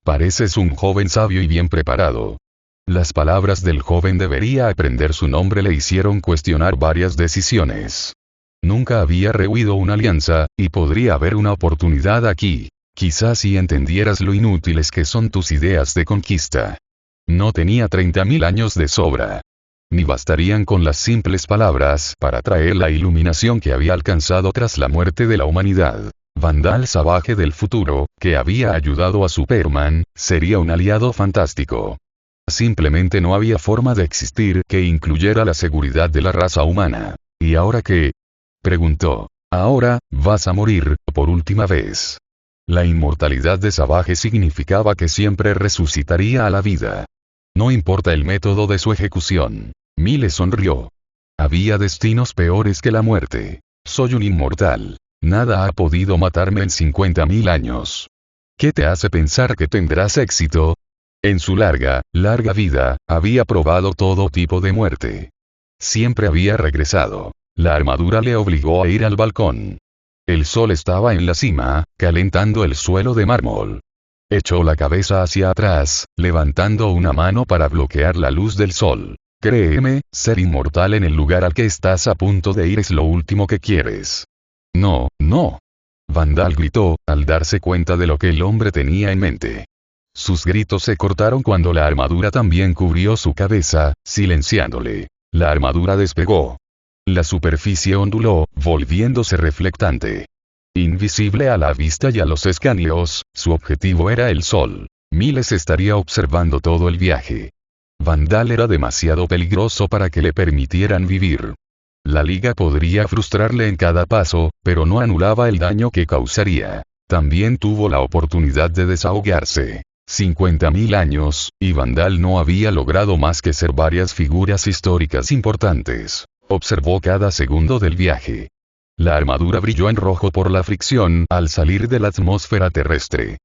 [SPEAKER 1] Pareces un joven sabio y bien preparado. Las palabras del joven debería aprender su nombre le hicieron cuestionar varias decisiones. Nunca había rehuido una alianza, y podría haber una oportunidad aquí. Quizás si entendieras lo inútiles que son tus ideas de conquista. No tenía 30.000 años de sobra. Ni bastarían con las simples palabras para traer la iluminación que había alcanzado tras la muerte de la humanidad. Vandal salvaje del futuro, que había ayudado a Superman, sería un aliado fantástico. Simplemente no había forma de existir que incluyera la seguridad de la raza humana. ¿Y ahora qué? Preguntó. Ahora, vas a morir, por última vez. La inmortalidad de Savage significaba que siempre resucitaría a la vida. No importa el método de su ejecución. Miles sonrió. Había destinos peores que la muerte. Soy un inmortal. Nada ha podido matarme en 50.000 años. ¿Qué te hace pensar que tendrás éxito? En su larga vida, había probado todo tipo de muerte. Siempre había regresado. La armadura le obligó a ir al balcón. El sol estaba en la cima, calentando el suelo de mármol. Echó la cabeza hacia atrás, levantando una mano para bloquear la luz del sol. Créeme, ser inmortal en el lugar al que estás a punto de ir es lo último que quieres. No, no. Vandal gritó, al darse cuenta de lo que el hombre tenía en mente. Sus gritos se cortaron cuando la armadura también cubrió su cabeza, silenciándole. La armadura despegó. La superficie onduló, volviéndose reflectante. Invisible a la vista y a los escáneos, su objetivo era el sol. Miles estaría observando todo el viaje. Vandal era demasiado peligroso para que le permitieran vivir. La Liga podría frustrarle en cada paso, pero no anulaba el daño que causaría. También tuvo la oportunidad de desahogarse. 50.000 años, y Vandal no había logrado más que ser varias figuras históricas importantes. Observó cada segundo del viaje. La armadura brilló en rojo por la fricción al salir de la atmósfera terrestre.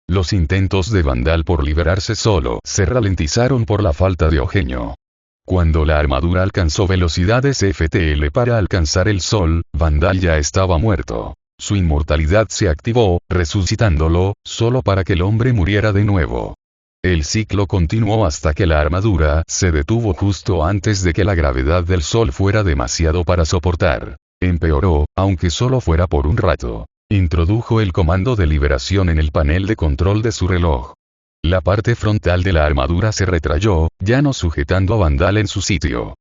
[SPEAKER 1] Los intentos de Vandal por liberarse solo se ralentizaron por la falta de oxígeno. Cuando la armadura alcanzó velocidades FTL para alcanzar el sol, Vandal ya estaba muerto. Su inmortalidad se activó, resucitándolo, solo para que el hombre muriera de nuevo. El ciclo continuó hasta que la armadura se detuvo justo antes de que la gravedad del sol fuera demasiado para soportar. Empeoró, aunque solo fuera por un rato. Introdujo el comando de liberación en el panel de control de su reloj. La parte frontal de la armadura se retrayó, ya no sujetando a Vandal en su sitio.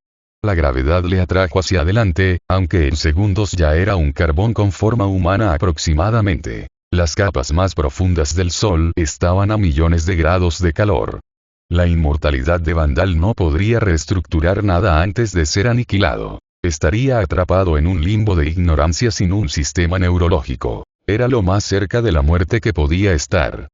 [SPEAKER 1] La gravedad le atrajo hacia adelante, aunque en segundos ya era un carbón con forma humana aproximadamente. Las capas más profundas del sol estaban a millones de grados de calor. La inmortalidad de Vandal no podría reestructurar nada antes de ser aniquilado. Estaría atrapado en un limbo de ignorancia sin un sistema neurológico. Era lo más cerca de la muerte que podía estar.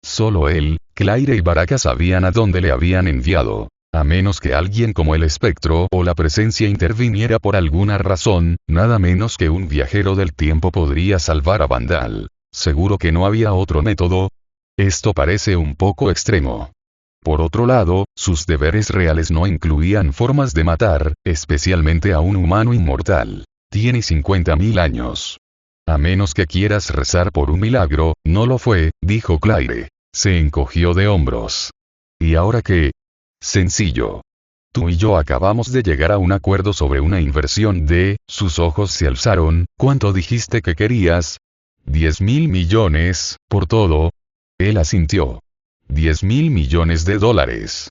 [SPEAKER 1] Solo él, Claire y Baraka sabían a dónde le habían enviado. A menos que alguien como el espectro o la presencia interviniera por alguna razón, nada menos que un viajero del tiempo podría salvar a Vandal. ¿Seguro que no había otro método? Esto parece un poco extremo. Por otro lado, sus deberes reales no incluían formas de matar, especialmente a un humano inmortal. Tiene 50.000 años. A menos que quieras rezar por un milagro, no lo fue, dijo Claire. Se encogió de hombros. ¿Y ahora qué? Sencillo. Tú y yo acabamos de llegar a un acuerdo sobre una inversión de, sus ojos se alzaron, ¿cuánto dijiste que querías? 10.000 millones, por todo. Él asintió. 10.000 millones de dólares.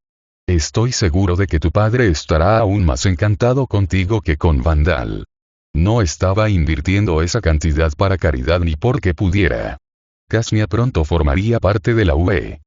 [SPEAKER 1] Estoy seguro de que tu padre estará aún más encantado contigo que con Vandal. No estaba invirtiendo esa cantidad para caridad ni porque pudiera. Casmia pronto formaría parte de la UE.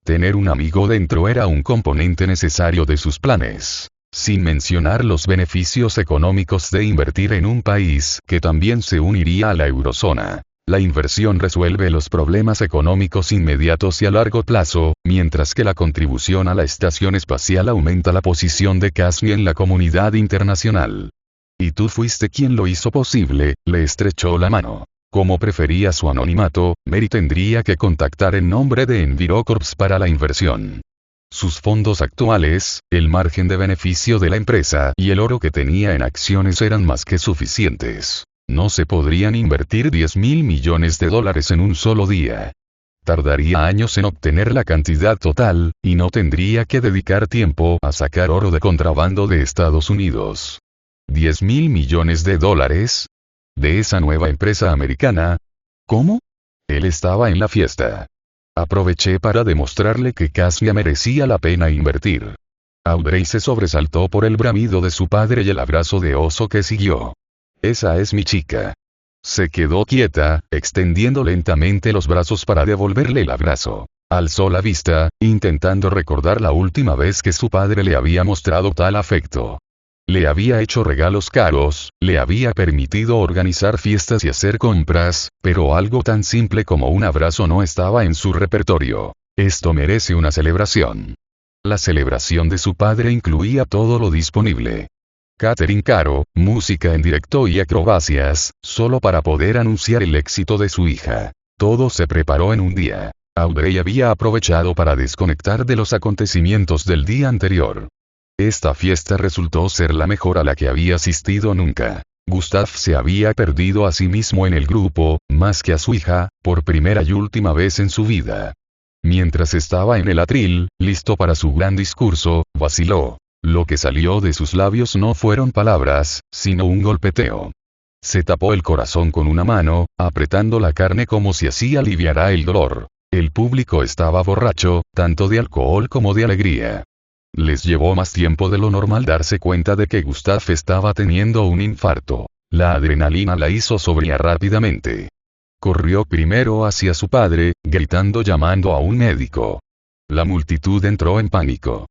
[SPEAKER 1] Tener un amigo dentro era un componente necesario de sus planes. Sin mencionar los beneficios económicos de invertir en un país que también se uniría a la eurozona. La inversión resuelve los problemas económicos inmediatos y a largo plazo, mientras que la contribución a la estación espacial aumenta la posición de Casmia en la comunidad internacional. Y tú fuiste quien lo hizo posible, le estrechó la mano. Como prefería su anonimato, Mary tendría que contactar en nombre de Envirocorps para la inversión. Sus fondos actuales, el margen de beneficio de la empresa y el oro que tenía en acciones eran más que suficientes. No se podrían invertir 10.000 millones de dólares en un solo día. Tardaría años en obtener la cantidad total, y no tendría que dedicar tiempo a sacar oro de contrabando de Estados Unidos. 10.000 millones de dólares. ¿De esa nueva empresa americana? ¿Cómo? Él estaba en la fiesta. Aproveché para demostrarle que Cassia merecía la pena invertir. Audrey se sobresaltó por el bramido de su padre y el abrazo de oso que siguió. Esa es mi chica. Se quedó quieta, extendiendo lentamente los brazos para devolverle el abrazo. Alzó la vista, intentando recordar la última vez que su padre le había mostrado tal afecto. Le había hecho regalos caros, le había permitido organizar fiestas y hacer compras, pero algo tan simple como un abrazo no estaba en su repertorio. Esto merece una celebración. La celebración de su padre incluía todo lo disponible. Catering caro, música en directo y acrobacias, solo para poder anunciar el éxito de su hija. Todo se preparó en un día. Audrey había aprovechado para desconectar de los acontecimientos del día anterior. Esta fiesta resultó ser la mejor a la que había asistido nunca. Gustav se había perdido a sí mismo en el grupo, más que a su hija, por primera y última vez en su vida. Mientras estaba en el atril, listo para su gran discurso, vaciló. Lo que salió de sus labios no fueron palabras, sino un golpeteo. Se tapó el corazón con una mano, apretando la carne como si así aliviara el dolor. El público estaba borracho, tanto de alcohol como de alegría. Les llevó más tiempo de lo normal darse cuenta de que Gustav estaba teniendo un infarto. La adrenalina la hizo sobriar rápidamente. Corrió primero hacia su padre, gritando llamando a un médico. La multitud entró en pánico.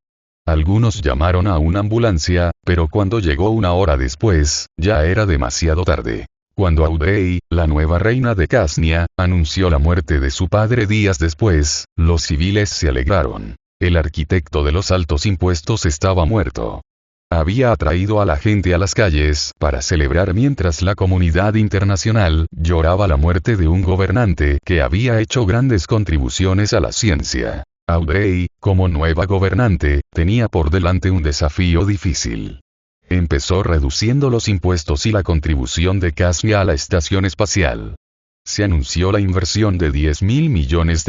[SPEAKER 1] Algunos llamaron a una ambulancia, pero cuando llegó una hora después, ya era demasiado tarde. Cuando Audrey, la nueva reina de Casnia, anunció la muerte de su padre días después, los civiles se alegraron. El arquitecto de los altos impuestos estaba muerto. Había atraído a la gente a las calles para celebrar mientras la comunidad internacional lloraba la muerte de un gobernante que había hecho grandes contribuciones a la ciencia. Audrey, como nueva gobernante, tenía por delante un desafío difícil. Empezó reduciendo los impuestos y la contribución de Cassia a la estación espacial. Se anunció la inversión de $10.000 millones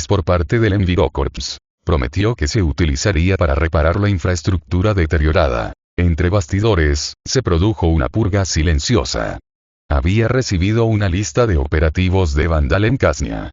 [SPEAKER 1] por parte del Envirocorps. Prometió que se utilizaría para reparar la infraestructura deteriorada. Entre bastidores, se produjo una purga silenciosa. Había recibido una lista de operativos de Vandal en Casnia.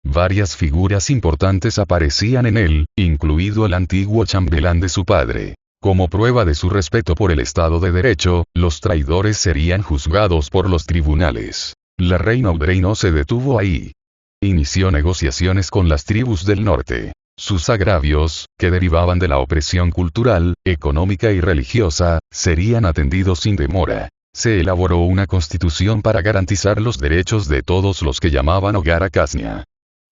[SPEAKER 1] Varias figuras importantes aparecían en él, incluido el antiguo chambelán de su padre. Como prueba de su respeto por el Estado de Derecho, los traidores serían juzgados por los tribunales. La reina Audrey no se detuvo ahí. Inició negociaciones con las tribus del norte. Sus agravios, que derivaban de la opresión cultural, económica y religiosa, serían atendidos sin demora. Se elaboró una constitución para garantizar los derechos de todos los que llamaban hogar a Casnia.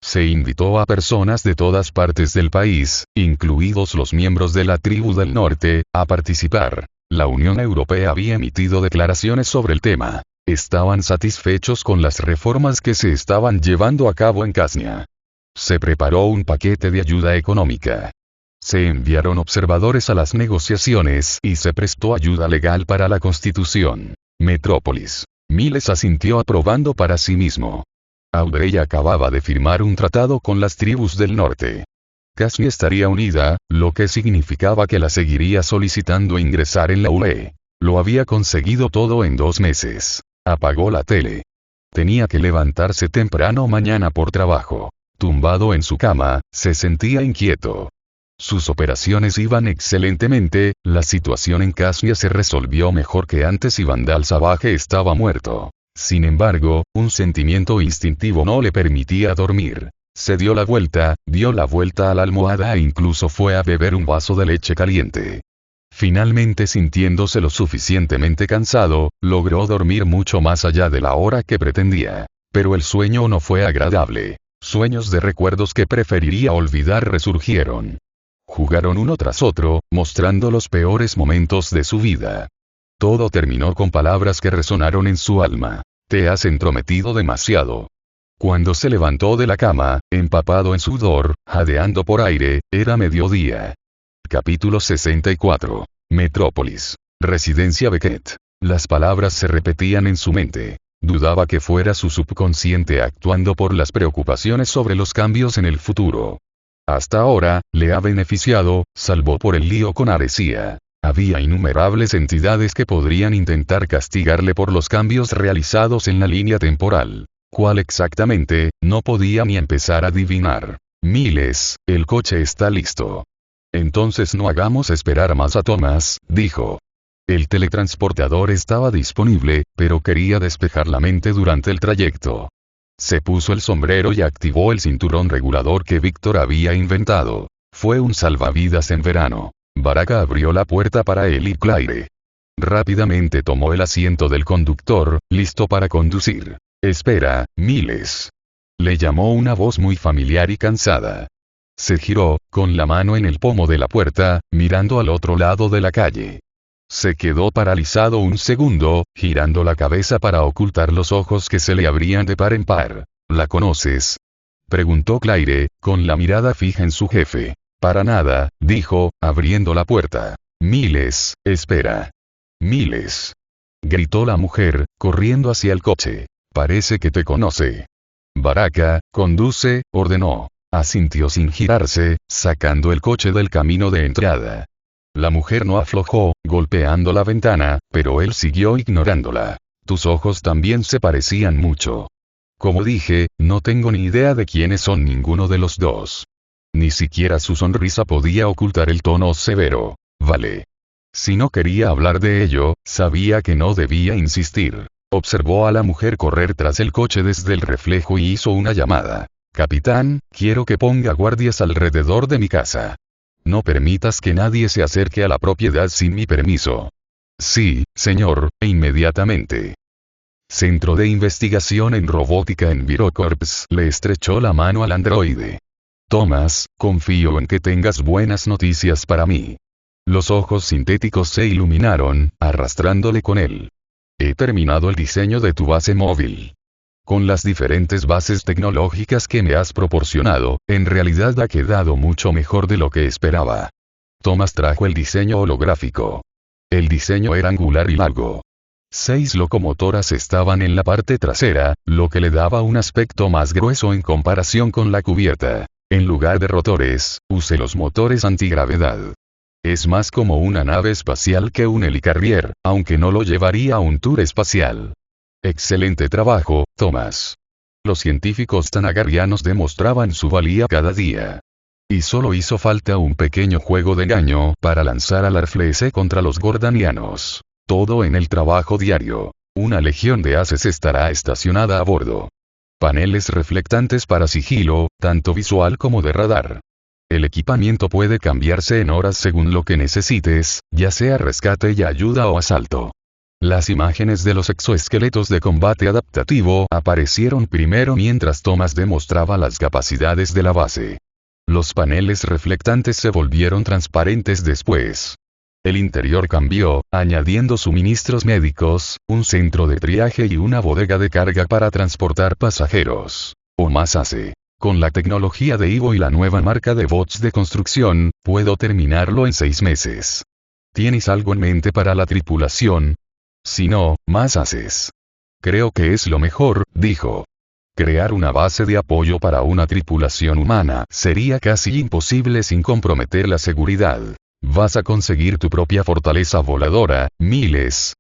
[SPEAKER 1] Se invitó a personas de todas partes del país, incluidos los miembros de la tribu del norte, a participar. La Unión Europea había emitido declaraciones sobre el tema. Estaban satisfechos con las reformas que se estaban llevando a cabo en Casnia. Se preparó un paquete de ayuda económica. Se enviaron observadores a las negociaciones y se prestó ayuda legal para la constitución. Metrópolis. Miles asintió aprobando para sí mismo. Audrey acababa de firmar un tratado con las tribus del norte. Casnia estaría unida, lo que significaba que la seguiría solicitando ingresar en la UE. Lo había conseguido todo en 2 meses. Apagó la tele. Tenía que levantarse temprano mañana por trabajo. Tumbado en su cama, se sentía inquieto. Sus operaciones iban excelentemente, la situación en Casnia se resolvió mejor que antes y Vandal Savage estaba muerto. Sin embargo, un sentimiento instintivo no le permitía dormir. Se dio la vuelta a la almohada e incluso fue a beber un vaso de leche caliente. Finalmente, sintiéndose lo suficientemente cansado, logró dormir mucho más allá de la hora que pretendía. Pero el sueño no fue agradable. Sueños de recuerdos que preferiría olvidar resurgieron. Jugaron uno tras otro, mostrando los peores momentos de su vida. Todo terminó con palabras que resonaron en su alma. Te has entrometido demasiado. Cuando se levantó de la cama, empapado en sudor, jadeando por aire, era mediodía. Capítulo 64. Metrópolis. Residencia Beckett. Las palabras se repetían en su mente. Dudaba que fuera su subconsciente actuando por las preocupaciones sobre los cambios en el futuro. Hasta ahora, le ha beneficiado, salvo por el lío con Aresia. Había innumerables entidades que podrían intentar castigarle por los cambios realizados en la línea temporal. ¿Cuál exactamente? No podía ni empezar a adivinar. Miles, el coche está listo. Entonces no hagamos esperar más a Thomas, dijo. El teletransportador estaba disponible, pero quería despejar la mente durante el trayecto. Se puso el sombrero y activó el cinturón regulador que Víctor había inventado. Fue un salvavidas en verano. Baraka abrió la puerta para él y Claire. Rápidamente tomó el asiento del conductor, listo para conducir. Espera, Miles. Le llamó una voz muy familiar y cansada. Se giró, con la mano en el pomo de la puerta, mirando al otro lado de la calle. Se quedó paralizado un segundo, girando la cabeza para ocultar los ojos que se le abrían de par en par. ¿La conoces?, preguntó Claire, con la mirada fija en su jefe. Para nada, dijo, abriendo la puerta. Miles, espera. Miles. Gritó la mujer, corriendo hacia el coche. Parece que te conoce. Baraka, conduce, ordenó. Asintió sin girarse, sacando el coche del camino de entrada. La mujer no aflojó, golpeando la ventana, pero él siguió ignorándola. Tus ojos también se parecían mucho. Como dije, no tengo ni idea de quiénes son ninguno de los dos. Ni siquiera su sonrisa podía ocultar el tono severo. Vale. Si no quería hablar de ello, sabía que no debía insistir. Observó a la mujer correr tras el coche desde el reflejo y hizo una llamada. Capitán, quiero que ponga guardias alrededor de mi casa. No permitas que nadie se acerque a la propiedad sin mi permiso. Sí, señor, e inmediatamente. Centro de Investigación en Robótica en Virocorps le estrechó la mano al androide. Thomas, confío en que tengas buenas noticias para mí. Los ojos sintéticos se iluminaron, arrastrándole con él. He terminado el diseño de tu base móvil. Con las diferentes bases tecnológicas que me has proporcionado, en realidad ha quedado mucho mejor de lo que esperaba. Thomas trajo el diseño holográfico. El diseño era angular y largo. 6 locomotoras estaban en la parte trasera, lo que le daba un aspecto más grueso en comparación con la cubierta. En lugar de rotores, use los motores antigravedad. Es más como una nave espacial que un helicarrier, aunque no lo llevaría a un tour espacial. Excelente trabajo, Thomas. Los científicos tanagarianos demostraban su valía cada día. Y solo hizo falta un pequeño juego de engaño para lanzar al Arflese contra los gordanianos. Todo en el trabajo diario. Una legión de haces estará estacionada a bordo. Paneles reflectantes para sigilo, tanto visual como de radar. El equipamiento puede cambiarse en horas según lo que necesites, ya sea rescate y ayuda o asalto. Las imágenes de los exoesqueletos de combate adaptativo aparecieron primero mientras Thomas demostraba las capacidades de la base. Los paneles reflectantes se volvieron transparentes después. El interior cambió, añadiendo suministros médicos, un centro de triaje y una bodega de carga para transportar pasajeros. O más hace. Con la tecnología de Ivo y la nueva marca de bots de construcción, puedo terminarlo en 6 meses. ¿Tienes algo en mente para la tripulación? Si no, más haces. Creo que es lo mejor, dijo. Crear una base de apoyo para una tripulación humana sería casi imposible sin comprometer la seguridad. ¿Vas a conseguir tu propia fortaleza voladora, Miles?,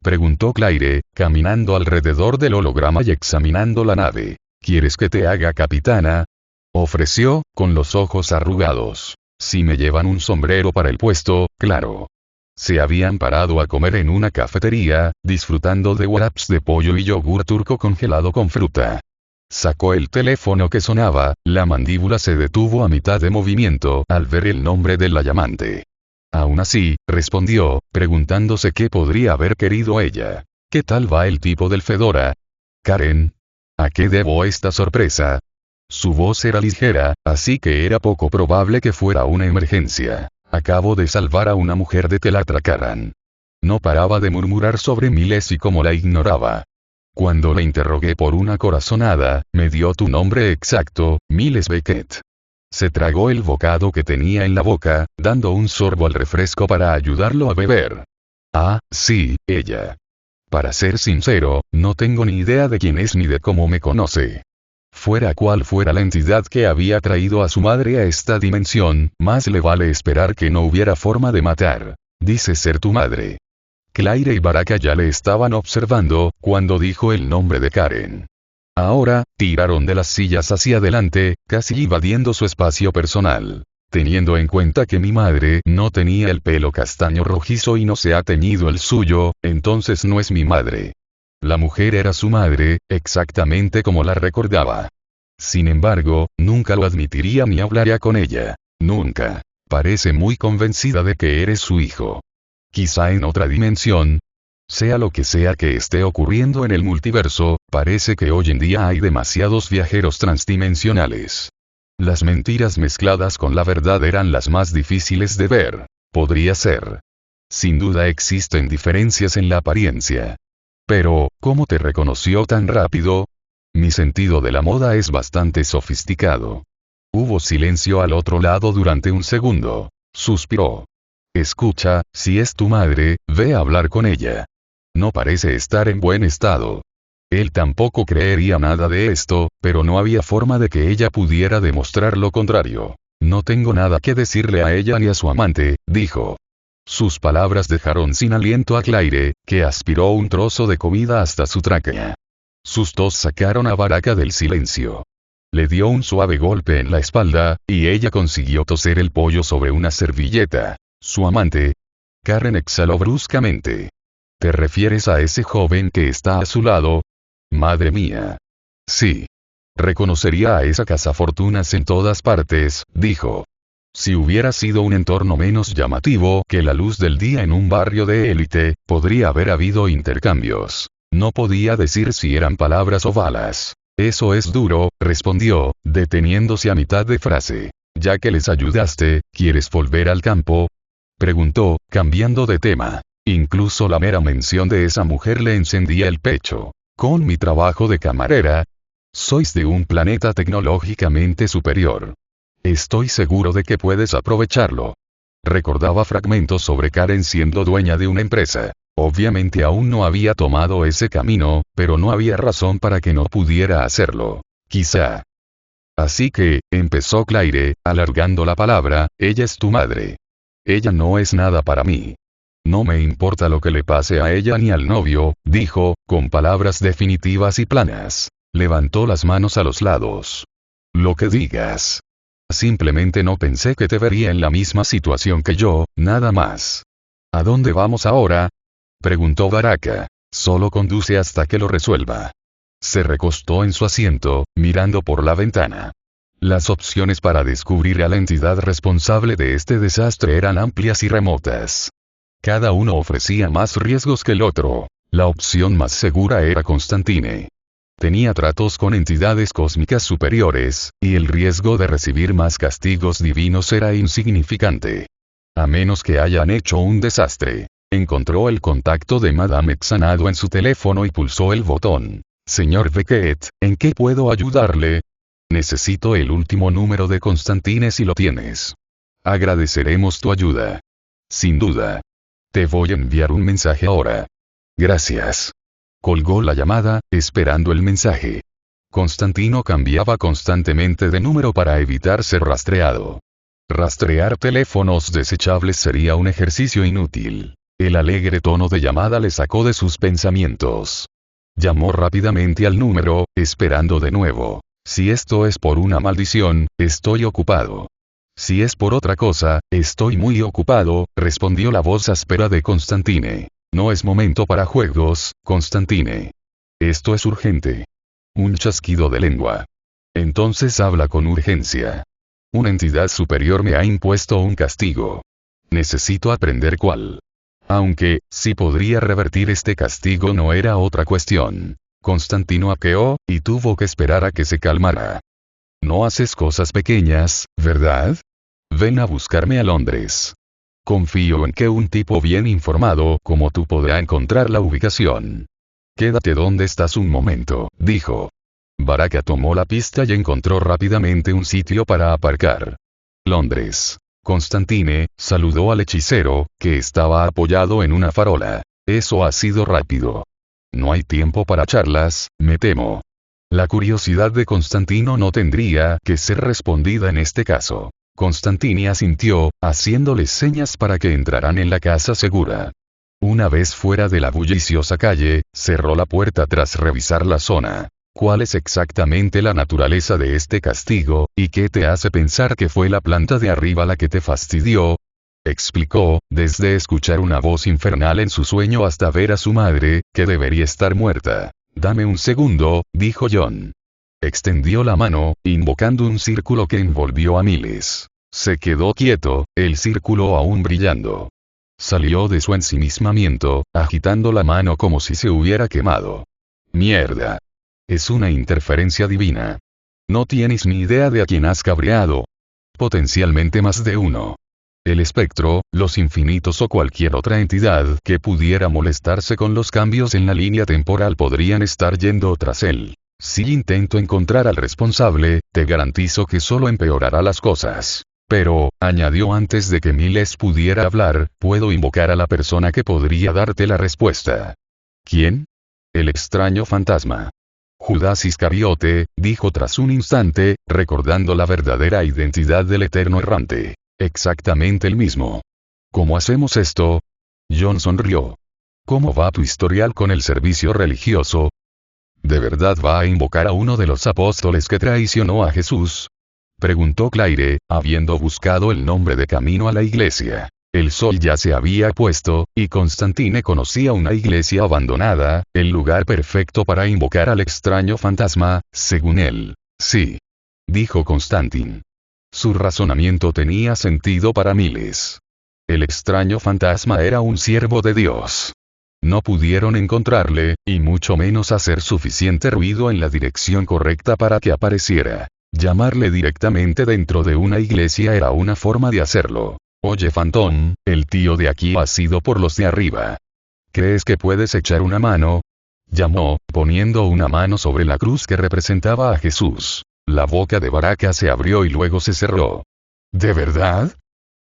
[SPEAKER 1] preguntó Claire, caminando alrededor del holograma y examinando la nave. ¿Quieres que te haga capitana?, ofreció, con los ojos arrugados. Si me llevan un sombrero para el puesto, claro. Se habían parado a comer en una cafetería, disfrutando de wraps de pollo y yogur turco congelado con fruta. Sacó el teléfono que sonaba, la mandíbula se detuvo a mitad de movimiento al ver el nombre de la llamante. Aún así, respondió, preguntándose qué podría haber querido ella. ¿Qué tal va el tipo del Fedora? Karen. ¿A qué debo esta sorpresa? Su voz era ligera, así que era poco probable que fuera una emergencia. Acabo de salvar a una mujer de que la atracaran. No paraba de murmurar sobre Miles y cómo la ignoraba. Cuando la interrogué por una corazonada, me dio tu nombre exacto, Miles Beckett. Se tragó el bocado que tenía en la boca, dando un sorbo al refresco para ayudarlo a beber. Ah, sí, ella. Para ser sincero, no tengo ni idea de quién es ni de cómo me conoce. Fuera cual fuera la entidad que había traído a su madre a esta dimensión, más le vale esperar que no hubiera forma de matar. Dice ser tu madre. Claire y Baraka ya le estaban observando, cuando dijo el nombre de Karen. Ahora, tiraron de las sillas hacia adelante, casi invadiendo su espacio personal. Teniendo en cuenta que mi madre no tenía el pelo castaño rojizo y no se ha teñido el suyo, entonces no es mi madre. La mujer era su madre, exactamente como la recordaba. Sin embargo, nunca lo admitiría ni hablaría con ella. Nunca. Parece muy convencida de que eres su hijo. Quizá en otra dimensión. Sea lo que sea que esté ocurriendo en el multiverso, parece que hoy en día hay demasiados viajeros transdimensionales. Las mentiras mezcladas con la verdad eran las más difíciles de ver. Podría ser. Sin duda existen diferencias en la apariencia. Pero, ¿cómo te reconoció tan rápido? Mi sentido de la moda es bastante sofisticado. Hubo silencio al otro lado durante un segundo. Suspiró. Escucha, si es tu madre, ve a hablar con ella. No parece estar en buen estado. Él tampoco creería nada de esto, pero no había forma de que ella pudiera demostrar lo contrario. No tengo nada que decirle a ella ni a su amante, dijo. Sus palabras dejaron sin aliento a Claire, que aspiró un trozo de comida hasta su tráquea. Sus tos sacaron a Baraka del silencio. Le dio un suave golpe en la espalda, y ella consiguió toser el pollo sobre una servilleta. Su amante. Karen exhaló bruscamente. ¿Te refieres a ese joven que está a su lado? Madre mía. Sí. Reconocería a esa cazafortunas en todas partes, dijo. Si hubiera sido un entorno menos llamativo que la luz del día en un barrio de élite, podría haber habido intercambios. No podía decir si eran palabras o balas. Eso es duro, respondió, deteniéndose a mitad de frase. Ya que les ayudaste, ¿quieres volver al campo? Preguntó, cambiando de tema. Incluso la mera mención de esa mujer le encendía el pecho. Con mi trabajo de camarera. Sois de un planeta tecnológicamente superior. Estoy seguro de que puedes aprovecharlo. Recordaba fragmentos sobre Karen siendo dueña de una empresa. Obviamente aún no había tomado ese camino, pero no había razón para que no pudiera hacerlo. Quizá. Así que, empezó Claire, alargando la palabra, ella es tu madre. Ella no es nada para mí. No me importa lo que le pase a ella ni al novio, dijo, con palabras definitivas y planas. Levantó las manos a los lados. Lo que digas. Simplemente no pensé que te vería en la misma situación que yo, nada más. ¿A dónde vamos ahora? Preguntó Baraka. Solo conduce hasta que lo resuelva. Se recostó en su asiento, mirando por la ventana. Las opciones para descubrir a la entidad responsable de este desastre eran amplias y remotas. Cada uno ofrecía más riesgos que el otro. La opción más segura era Constantine. Tenía tratos con entidades cósmicas superiores, y el riesgo de recibir más castigos divinos era insignificante. A menos que hayan hecho un desastre. Encontró el contacto de Madame Xanadu en su teléfono y pulsó el botón. Señor Beckett, ¿en qué puedo ayudarle? Necesito el último número de Constantine si lo tienes. Agradeceremos tu ayuda. Sin duda. Te voy a enviar un mensaje ahora. Gracias. Colgó la llamada, esperando el mensaje. Constantino cambiaba constantemente de número para evitar ser rastreado. Rastrear teléfonos desechables sería un ejercicio inútil. El alegre tono de llamada le sacó de sus pensamientos. Llamó rápidamente al número, esperando de nuevo. Si esto es por una maldición, estoy ocupado. Si es por otra cosa, estoy muy ocupado, respondió la voz áspera de Constantine. No es momento para juegos, Constantine. Esto es urgente. Un chasquido de lengua. Entonces habla con urgencia. Una entidad superior me ha impuesto un castigo. Necesito aprender cuál. Aunque, si podría revertir este castigo no era otra cuestión. Constantino aqueó, y tuvo que esperar a que se calmara. No haces cosas pequeñas, ¿verdad? Ven a buscarme a Londres. Confío en que un tipo bien informado como tú podrá encontrar la ubicación. Quédate donde estás un momento, dijo. Baraka tomó la pista y encontró rápidamente un sitio para aparcar. Londres. Constantine saludó al hechicero, que estaba apoyado en una farola. Eso ha sido rápido. No hay tiempo para charlas, me temo. La curiosidad de Constantino no tendría que ser respondida en este caso. Constantine asintió, haciéndoles señas para que entraran en la casa segura. Una vez fuera de la bulliciosa calle, cerró la puerta tras revisar la zona. ¿Cuál es exactamente la naturaleza de este castigo, y qué te hace pensar que fue la planta de arriba la que te fastidió? Explicó, desde escuchar una voz infernal en su sueño hasta ver a su madre, que debería estar muerta. Dame un segundo, dijo John. Extendió la mano, invocando un círculo que envolvió a Miles. Se quedó quieto, el círculo aún brillando. Salió de su ensimismamiento, agitando la mano como si se hubiera quemado. Mierda. Es una interferencia divina. No tienes ni idea de a quién has cabreado. Potencialmente más de uno. El espectro, los infinitos o cualquier otra entidad que pudiera molestarse con los cambios en la línea temporal podrían estar yendo tras él. Si intento encontrar al responsable, te garantizo que solo empeorará las cosas. Pero, añadió antes de que Miles pudiera hablar, puedo invocar a la persona que podría darte la respuesta. ¿Quién? El extraño fantasma. Judas Iscariote, dijo tras un instante, recordando la verdadera identidad del eterno errante. Exactamente el mismo. ¿Cómo hacemos esto? John sonrió. ¿Cómo va tu historial con el servicio religioso? ¿De verdad va a invocar a uno de los apóstoles que traicionó a Jesús? Preguntó Claire, habiendo buscado el nombre de camino a la iglesia. El sol ya se había puesto, y Constantine conocía una iglesia abandonada, el lugar perfecto para invocar al extraño fantasma, según él. Sí. Dijo Constantine. Su razonamiento tenía sentido para Miles. El extraño fantasma era un siervo de Dios. No pudieron encontrarle, y mucho menos hacer suficiente ruido en la dirección correcta para que apareciera. Llamarle directamente dentro de una iglesia era una forma de hacerlo. Oye Phantom, el tío de aquí ha sido por los de arriba. ¿Crees que puedes echar una mano? Llamó, poniendo una mano sobre la cruz que representaba a Jesús. La boca de Baraka se abrió y luego se cerró. ¿De verdad?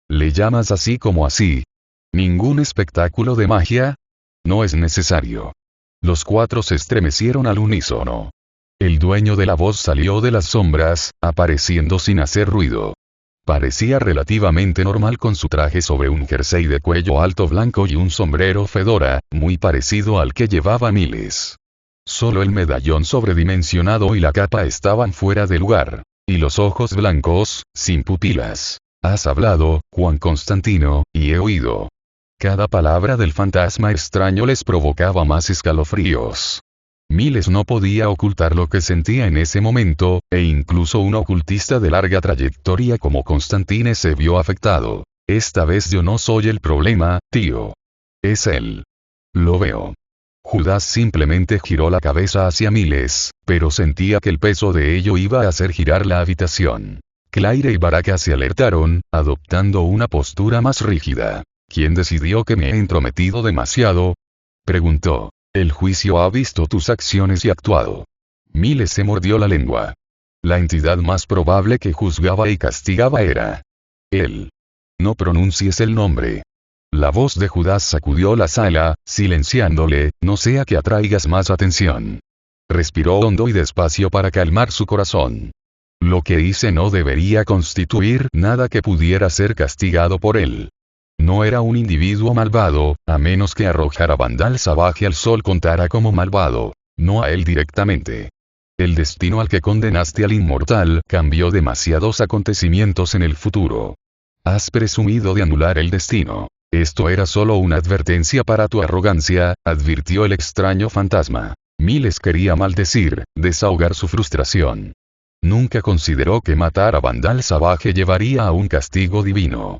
[SPEAKER 1] ¿Le llamas así como así? ¿Ningún espectáculo de magia? No es necesario. Los cuatro se estremecieron al unísono. El dueño de la voz salió de las sombras, apareciendo sin hacer ruido. Parecía relativamente normal con su traje sobre un jersey de cuello alto blanco y un sombrero fedora, muy parecido al que llevaba Miles. Solo el medallón sobredimensionado y la capa estaban fuera de lugar. Y los ojos blancos, sin pupilas. Has hablado, Juan Constantino, y he oído. Cada palabra del fantasma extraño les provocaba más escalofríos. Miles no podía ocultar lo que sentía en ese momento, e incluso un ocultista de larga trayectoria como Constantine se vio afectado. Esta vez yo no soy el problema, tío. Es él. Lo veo. Judas simplemente giró la cabeza hacia Miles, pero sentía que el peso de ello iba a hacer girar la habitación. Claire y Baraka se alertaron, adoptando una postura más rígida. ¿Quién decidió que me he entrometido demasiado? Preguntó. El juicio ha visto tus acciones y actuado. Miles se mordió la lengua. La entidad más probable que juzgaba y castigaba era él. No pronuncies el nombre. La voz de Judas sacudió la sala, silenciándole, no sea que atraigas más atención. Respiró hondo y despacio para calmar su corazón. Lo que hice no debería constituir nada que pudiera ser castigado por él. No era un individuo malvado, a menos que arrojar a Vandal Savage al sol contara como malvado. No a él directamente. El destino al que condenaste al inmortal cambió demasiados acontecimientos en el futuro. Has presumido de anular el destino. Esto era solo una advertencia para tu arrogancia, advirtió el extraño fantasma. Miles quería maldecir, desahogar su frustración. Nunca consideró que matar a Vandal Savage llevaría a un castigo divino.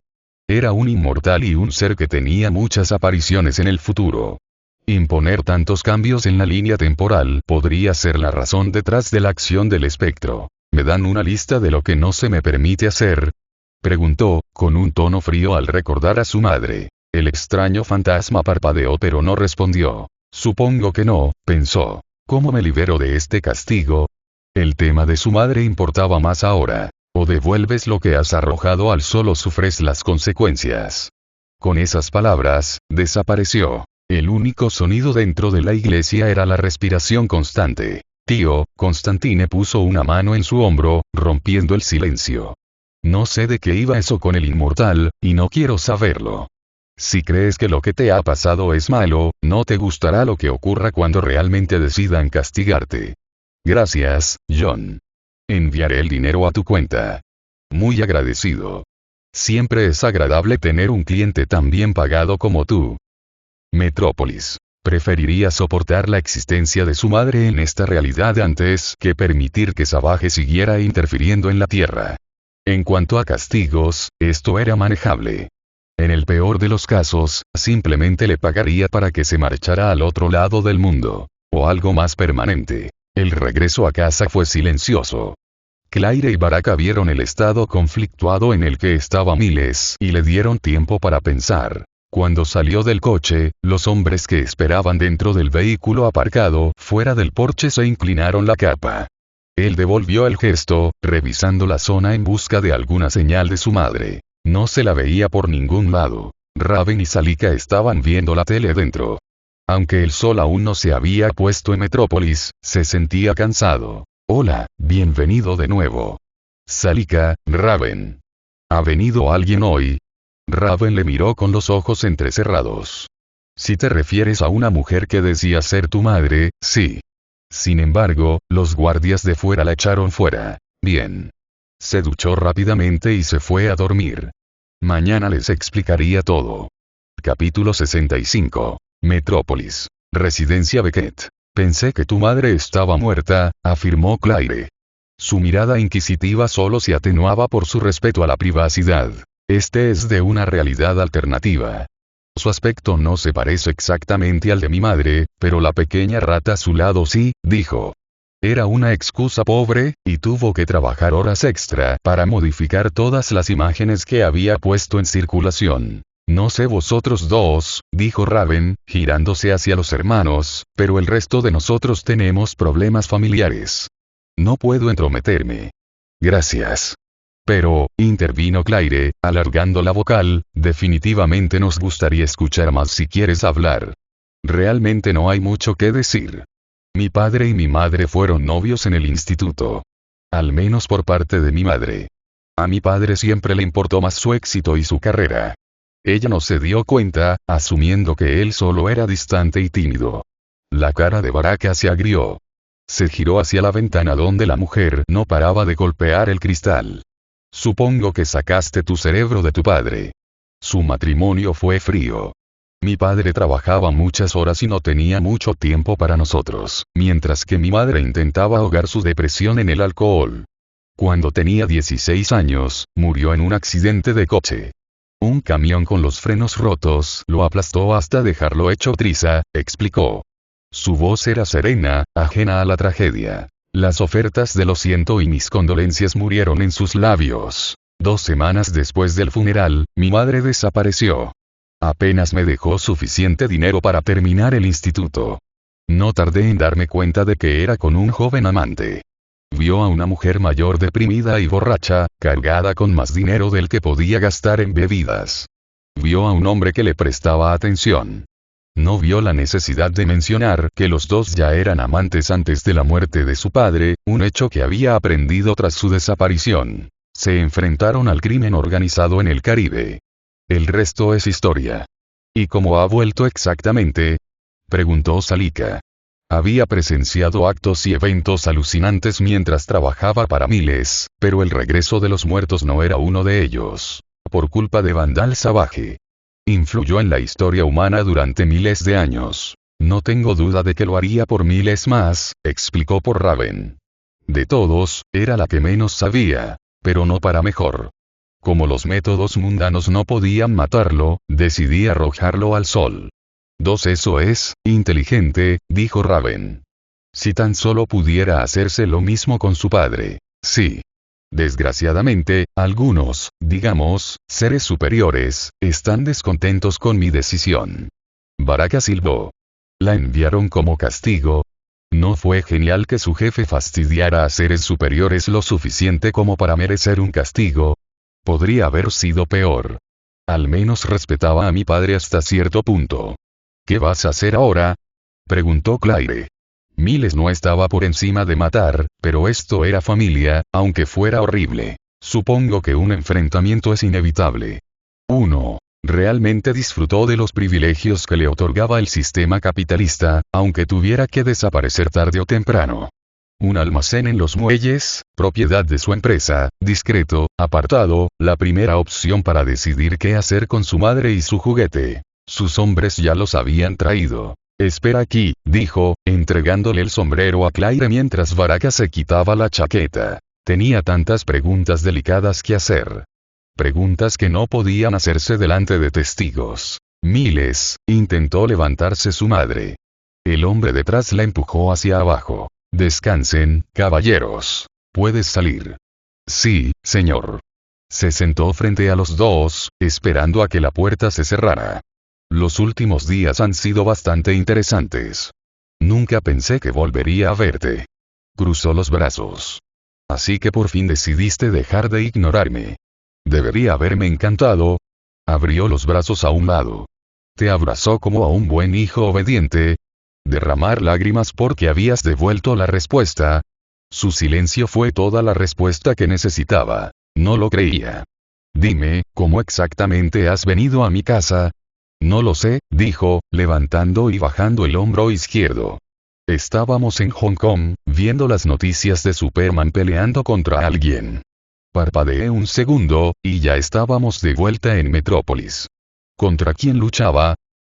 [SPEAKER 1] Era un inmortal y un ser que tenía muchas apariciones en el futuro. Imponer tantos cambios en la línea temporal podría ser la razón detrás de la acción del espectro. ¿Me dan una lista de lo que no se me permite hacer? Preguntó, con un tono frío al recordar a su madre. El extraño fantasma parpadeó pero no respondió. Supongo que no, pensó. ¿Cómo me libero de este castigo? El tema de su madre importaba más ahora. O devuelves lo que has arrojado al sol o sufres las consecuencias. Con esas palabras, desapareció. El único sonido dentro de la iglesia era la respiración constante. Tío, Constantine puso una mano en su hombro, rompiendo el silencio. No sé de qué iba eso con el inmortal, y no quiero saberlo. Si crees que lo que te ha pasado es malo, no te gustará lo que ocurra cuando realmente decidan castigarte. Gracias, John. Enviaré el dinero a tu cuenta. Muy agradecido. Siempre es agradable tener un cliente tan bien pagado como tú. Metrópolis. Preferiría soportar la existencia de su madre en esta realidad antes que permitir que Savage siguiera interfiriendo en la Tierra. En cuanto a castigos, esto era manejable. En el peor de los casos, simplemente le pagaría para que se marchara al otro lado del mundo. O algo más permanente. El regreso a casa fue silencioso. Claire y Baraka vieron el estado conflictuado en el que estaba Miles y le dieron tiempo para pensar. Cuando salió del coche, los hombres que esperaban dentro del vehículo aparcado fuera del porche se inclinaron la capa. Él devolvió el gesto, revisando la zona en busca de alguna señal de su madre. No se la veía por ningún lado. Raven y Salika estaban viendo la tele dentro. Aunque el sol aún no se había puesto en Metrópolis, se sentía cansado. Hola, bienvenido de nuevo. Salika, Raven. ¿Ha venido alguien hoy? Raven le miró con los ojos entrecerrados. Si te refieres a una mujer que decía ser tu madre, sí. Sin embargo, los guardias de fuera la echaron fuera. Bien. Se duchó rápidamente y se fue a dormir. Mañana les explicaría todo. Capítulo 65. Metrópolis. Residencia Beckett. Pensé que tu madre estaba muerta, afirmó Claire. Su mirada inquisitiva solo se atenuaba por su respeto a la privacidad. Este es de una realidad alternativa. Su aspecto no se parece exactamente al de mi madre, pero la pequeña rata a su lado sí, dijo. Era una excusa pobre, y tuvo que trabajar horas extra para modificar todas las imágenes que había puesto en circulación. No sé vosotros dos, dijo Raven, girándose hacia los hermanos, pero el resto de nosotros tenemos problemas familiares. No puedo entrometerme. Gracias. Pero, intervino Claire, alargando la vocal, definitivamente nos gustaría escuchar más si quieres hablar. Realmente no hay mucho que decir. Mi padre y mi madre fueron novios en el instituto. Al menos por parte de mi madre. A mi padre siempre le importó más su éxito y su carrera. Ella no se dio cuenta, asumiendo que él solo era distante y tímido. La cara de Baraka se agrió. Se giró hacia la ventana donde la mujer no paraba de golpear el cristal. Supongo que sacaste tu cerebro de tu padre. Su matrimonio fue frío. Mi padre trabajaba muchas horas y no tenía mucho tiempo para nosotros, mientras que mi madre intentaba ahogar su depresión en el alcohol. Cuando tenía 16 años, murió en un accidente de coche. Un camión con los frenos rotos lo aplastó hasta dejarlo hecho triza, explicó. Su voz era serena, ajena a la tragedia. Las ofertas de lo siento y mis condolencias murieron en sus labios. 2 semanas después del funeral, mi madre desapareció. Apenas me dejó suficiente dinero para terminar el instituto. No tardé en darme cuenta de que era con un joven amante. Vio a una mujer mayor deprimida y borracha, cargada con más dinero del que podía gastar en bebidas. Vio a un hombre que le prestaba atención. No vio la necesidad de mencionar que los dos ya eran amantes antes de la muerte de su padre, un hecho que había aprendido tras su desaparición. Se enfrentaron al crimen organizado en el Caribe. El resto es historia. ¿Y cómo ha vuelto exactamente? Preguntó Salika. Había presenciado actos y eventos alucinantes mientras trabajaba para Miles, pero el regreso de los muertos no era uno de ellos. Por culpa de Vandal Savage. Influyó en la historia humana durante miles de años. No tengo duda de que lo haría por miles más, explicó por Raven. De todos, era la que menos sabía, pero no para mejor. Como los métodos mundanos no podían matarlo, decidí arrojarlo al sol. Eso es, inteligente, dijo Raven. Si tan solo pudiera hacerse lo mismo con su padre. Sí. Desgraciadamente, algunos, digamos, seres superiores, están descontentos con mi decisión. Baraka silbó. La enviaron como castigo. ¿No fue genial que su jefe fastidiara a seres superiores lo suficiente como para merecer un castigo? Podría haber sido peor. Al menos respetaba a mi padre hasta cierto punto. ¿Qué vas a hacer ahora? Preguntó Claire. Miles no estaba por encima de matar, pero esto era familia, aunque fuera horrible. Supongo que un enfrentamiento es inevitable. 1. Realmente disfrutó de los privilegios que le otorgaba el sistema capitalista, aunque tuviera que desaparecer tarde o temprano. Un almacén en los muelles, propiedad de su empresa, discreto, apartado, la primera opción para decidir qué hacer con su madre y su juguete. Sus hombres ya los habían traído. Espera aquí, dijo, entregándole el sombrero a Claire mientras Baraka se quitaba la chaqueta. Tenía tantas preguntas delicadas que hacer. Preguntas que no podían hacerse delante de testigos. Miles, intentó levantarse su madre. El hombre detrás la empujó hacia abajo. Descansen, caballeros. Puedes salir. Sí, señor. Se sentó frente a los dos, esperando a que la puerta se cerrara. Los últimos días han sido bastante interesantes. Nunca pensé que volvería a verte. Cruzó los brazos. Así que por fin decidiste dejar de ignorarme. Debería haberme encantado. Abrió los brazos a un lado. Te abrazó como a un buen hijo obediente. Derramar lágrimas porque habías devuelto la respuesta. Su silencio fue toda la respuesta que necesitaba. No lo creía. Dime, ¿cómo exactamente has venido a mi casa? No lo sé, dijo, levantando y bajando el hombro izquierdo. Estábamos en Hong Kong, viendo las noticias de Superman peleando contra alguien. Parpadeé un segundo, y ya estábamos de vuelta en Metrópolis. ¿Contra quién luchaba?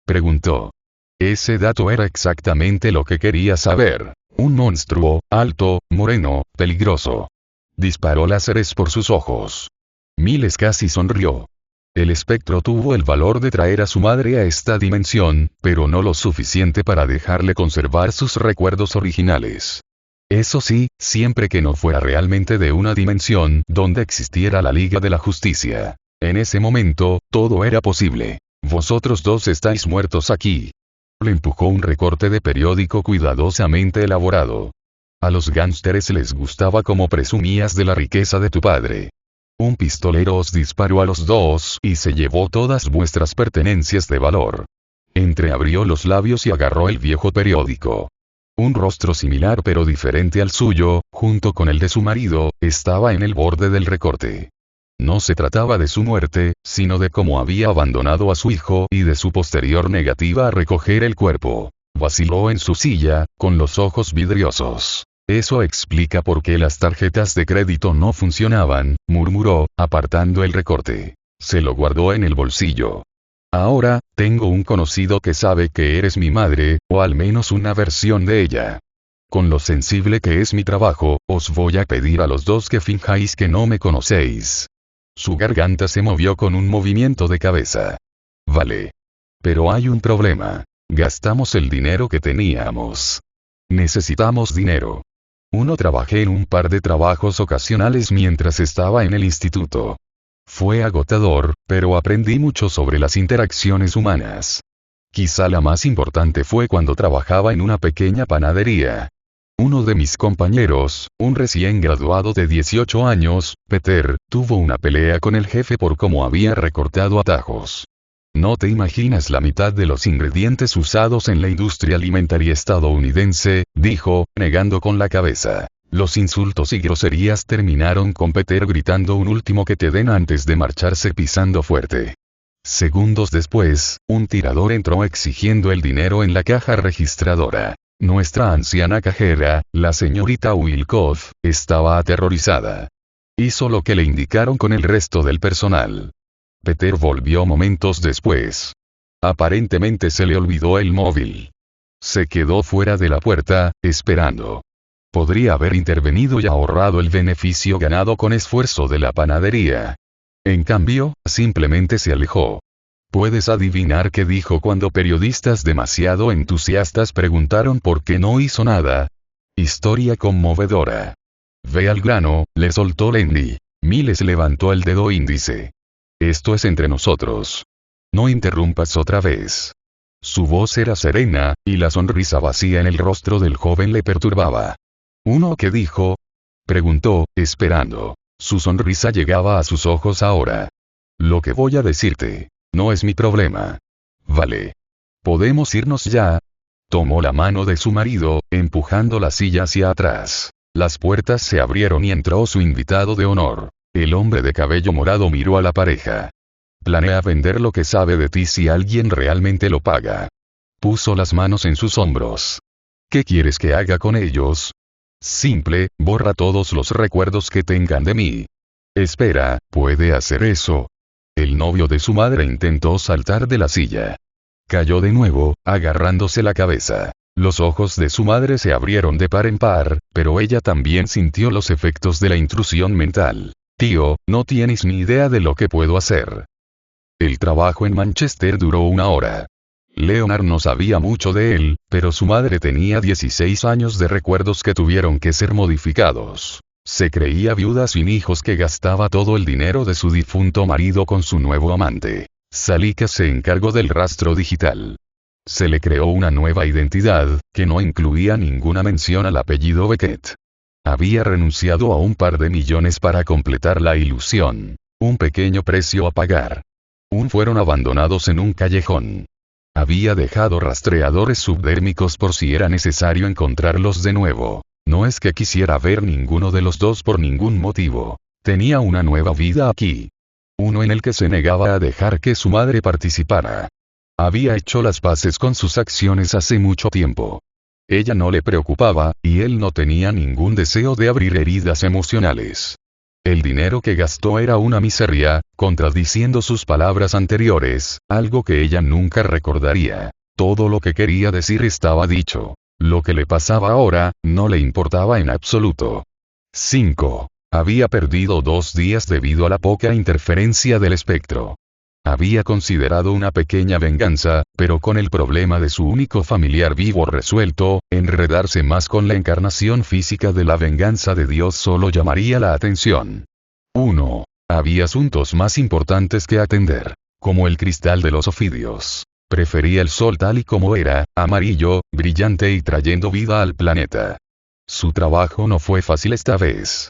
[SPEAKER 1] Preguntó. Ese dato era exactamente lo que quería saber. Un monstruo, alto, moreno, peligroso. Disparó láseres por sus ojos. Miles casi sonrió. El espectro tuvo el valor de traer a su madre a esta dimensión, pero no lo suficiente para dejarle conservar sus recuerdos originales. Eso sí, siempre que no fuera realmente de una dimensión donde existiera la Liga de la Justicia. En ese momento, todo era posible. Vosotros dos estáis muertos aquí. Le empujó un recorte de periódico cuidadosamente elaborado. A los gánsteres les gustaba cómo presumías de la riqueza de tu padre. Un pistolero os disparó a los dos y se llevó todas vuestras pertenencias de valor. Entreabrió los labios y agarró el viejo periódico. Un rostro similar pero diferente al suyo, junto con el de su marido, estaba en el borde del recorte. No se trataba de su muerte, sino de cómo había abandonado a su hijo y de su posterior negativa a recoger el cuerpo. Vaciló en su silla, con los ojos vidriosos. Eso explica por qué las tarjetas de crédito no funcionaban, murmuró, apartando el recorte. Se lo guardó en el bolsillo. Ahora, tengo un conocido que sabe que eres mi madre, o al menos una versión de ella. Con lo sensible que es mi trabajo, os voy a pedir a los dos que finjáis que no me conocéis. Su garganta se movió con un movimiento de cabeza. Vale. Pero hay un problema. Gastamos el dinero que teníamos. Necesitamos dinero. Trabajé en un par de trabajos ocasionales mientras estaba en el instituto. Fue agotador, pero aprendí mucho sobre las interacciones humanas. Quizá la más importante fue cuando trabajaba en una pequeña panadería. Uno de mis compañeros, un recién graduado de 18 años, Peter, tuvo una pelea con el jefe por cómo había recortado atajos. No te imaginas la mitad de los ingredientes usados en la industria alimentaria estadounidense, dijo, negando con la cabeza. Los insultos y groserías terminaron con Peter gritando un último que te den antes de marcharse pisando fuerte. Segundos después, un tirador entró exigiendo el dinero en la caja registradora. Nuestra anciana cajera, la señorita Wilcoff, estaba aterrorizada. Hizo lo que le indicaron con el resto del personal. Peter volvió momentos después. Aparentemente se le olvidó el móvil. Se quedó fuera de la puerta, esperando. Podría haber intervenido y ahorrado el beneficio ganado con esfuerzo de la panadería. En cambio, simplemente se alejó. ¿Puedes adivinar qué dijo cuando periodistas demasiado entusiastas preguntaron por qué no hizo nada? Historia conmovedora. Ve al grano, le soltó Lenny. Miles levantó el dedo índice. Esto es entre nosotros. No interrumpas otra vez. Su voz era serena, y la sonrisa vacía en el rostro del joven le perturbaba. ¿Uno qué dijo? Preguntó, esperando. Su sonrisa llegaba a sus ojos ahora. Lo que voy a decirte. No es mi problema. Vale. ¿Podemos irnos ya? Tomó la mano de su marido, empujando la silla hacia atrás. Las puertas se abrieron y entró su invitado de honor. El hombre de cabello morado miró a la pareja. Planea vender lo que sabe de ti si alguien realmente lo paga. Puso las manos en sus hombros. ¿Qué quieres que haga con ellos? Simple, borra todos los recuerdos que tengan de mí. Espera, ¿puede hacer eso? El novio de su madre intentó saltar de la silla. Cayó de nuevo, agarrándose la cabeza. Los ojos de su madre se abrieron de par en par, pero ella también sintió los efectos de la intrusión mental. Tío, no tienes ni idea de lo que puedo hacer. El trabajo en Manchester duró 1 hora. Leonard no sabía mucho de él, pero su madre tenía 16 años de recuerdos que tuvieron que ser modificados. Se creía viuda sin hijos que gastaba todo el dinero de su difunto marido con su nuevo amante. Salika se encargó del rastro digital. Se le creó una nueva identidad, que no incluía ninguna mención al apellido Beckett. Había renunciado a un par de millones para completar la ilusión. Un pequeño precio a pagar. Fueron abandonados en un callejón. Había dejado rastreadores subdérmicos por si era necesario encontrarlos de nuevo. No es que quisiera ver ninguno de los dos por ningún motivo. Tenía una nueva vida aquí. Uno en el que se negaba a dejar que su madre participara. Había hecho las paces con sus acciones hace mucho tiempo. Ella no le preocupaba, y él no tenía ningún deseo de abrir heridas emocionales. El dinero que gastó era una miseria, contradiciendo sus palabras anteriores, algo que ella nunca recordaría. Todo lo que quería decir estaba dicho. Lo que le pasaba ahora, no le importaba en absoluto. 5. Había perdido 2 días debido a la poca interferencia del espectro. Había considerado una pequeña venganza, pero con el problema de su único familiar vivo resuelto, enredarse más con la encarnación física de la venganza de Dios solo llamaría la atención. 1. Había asuntos más importantes que atender, como el cristal de los ofidios. Prefería el sol tal y como era, amarillo, brillante y trayendo vida al planeta. Su trabajo no fue fácil esta vez.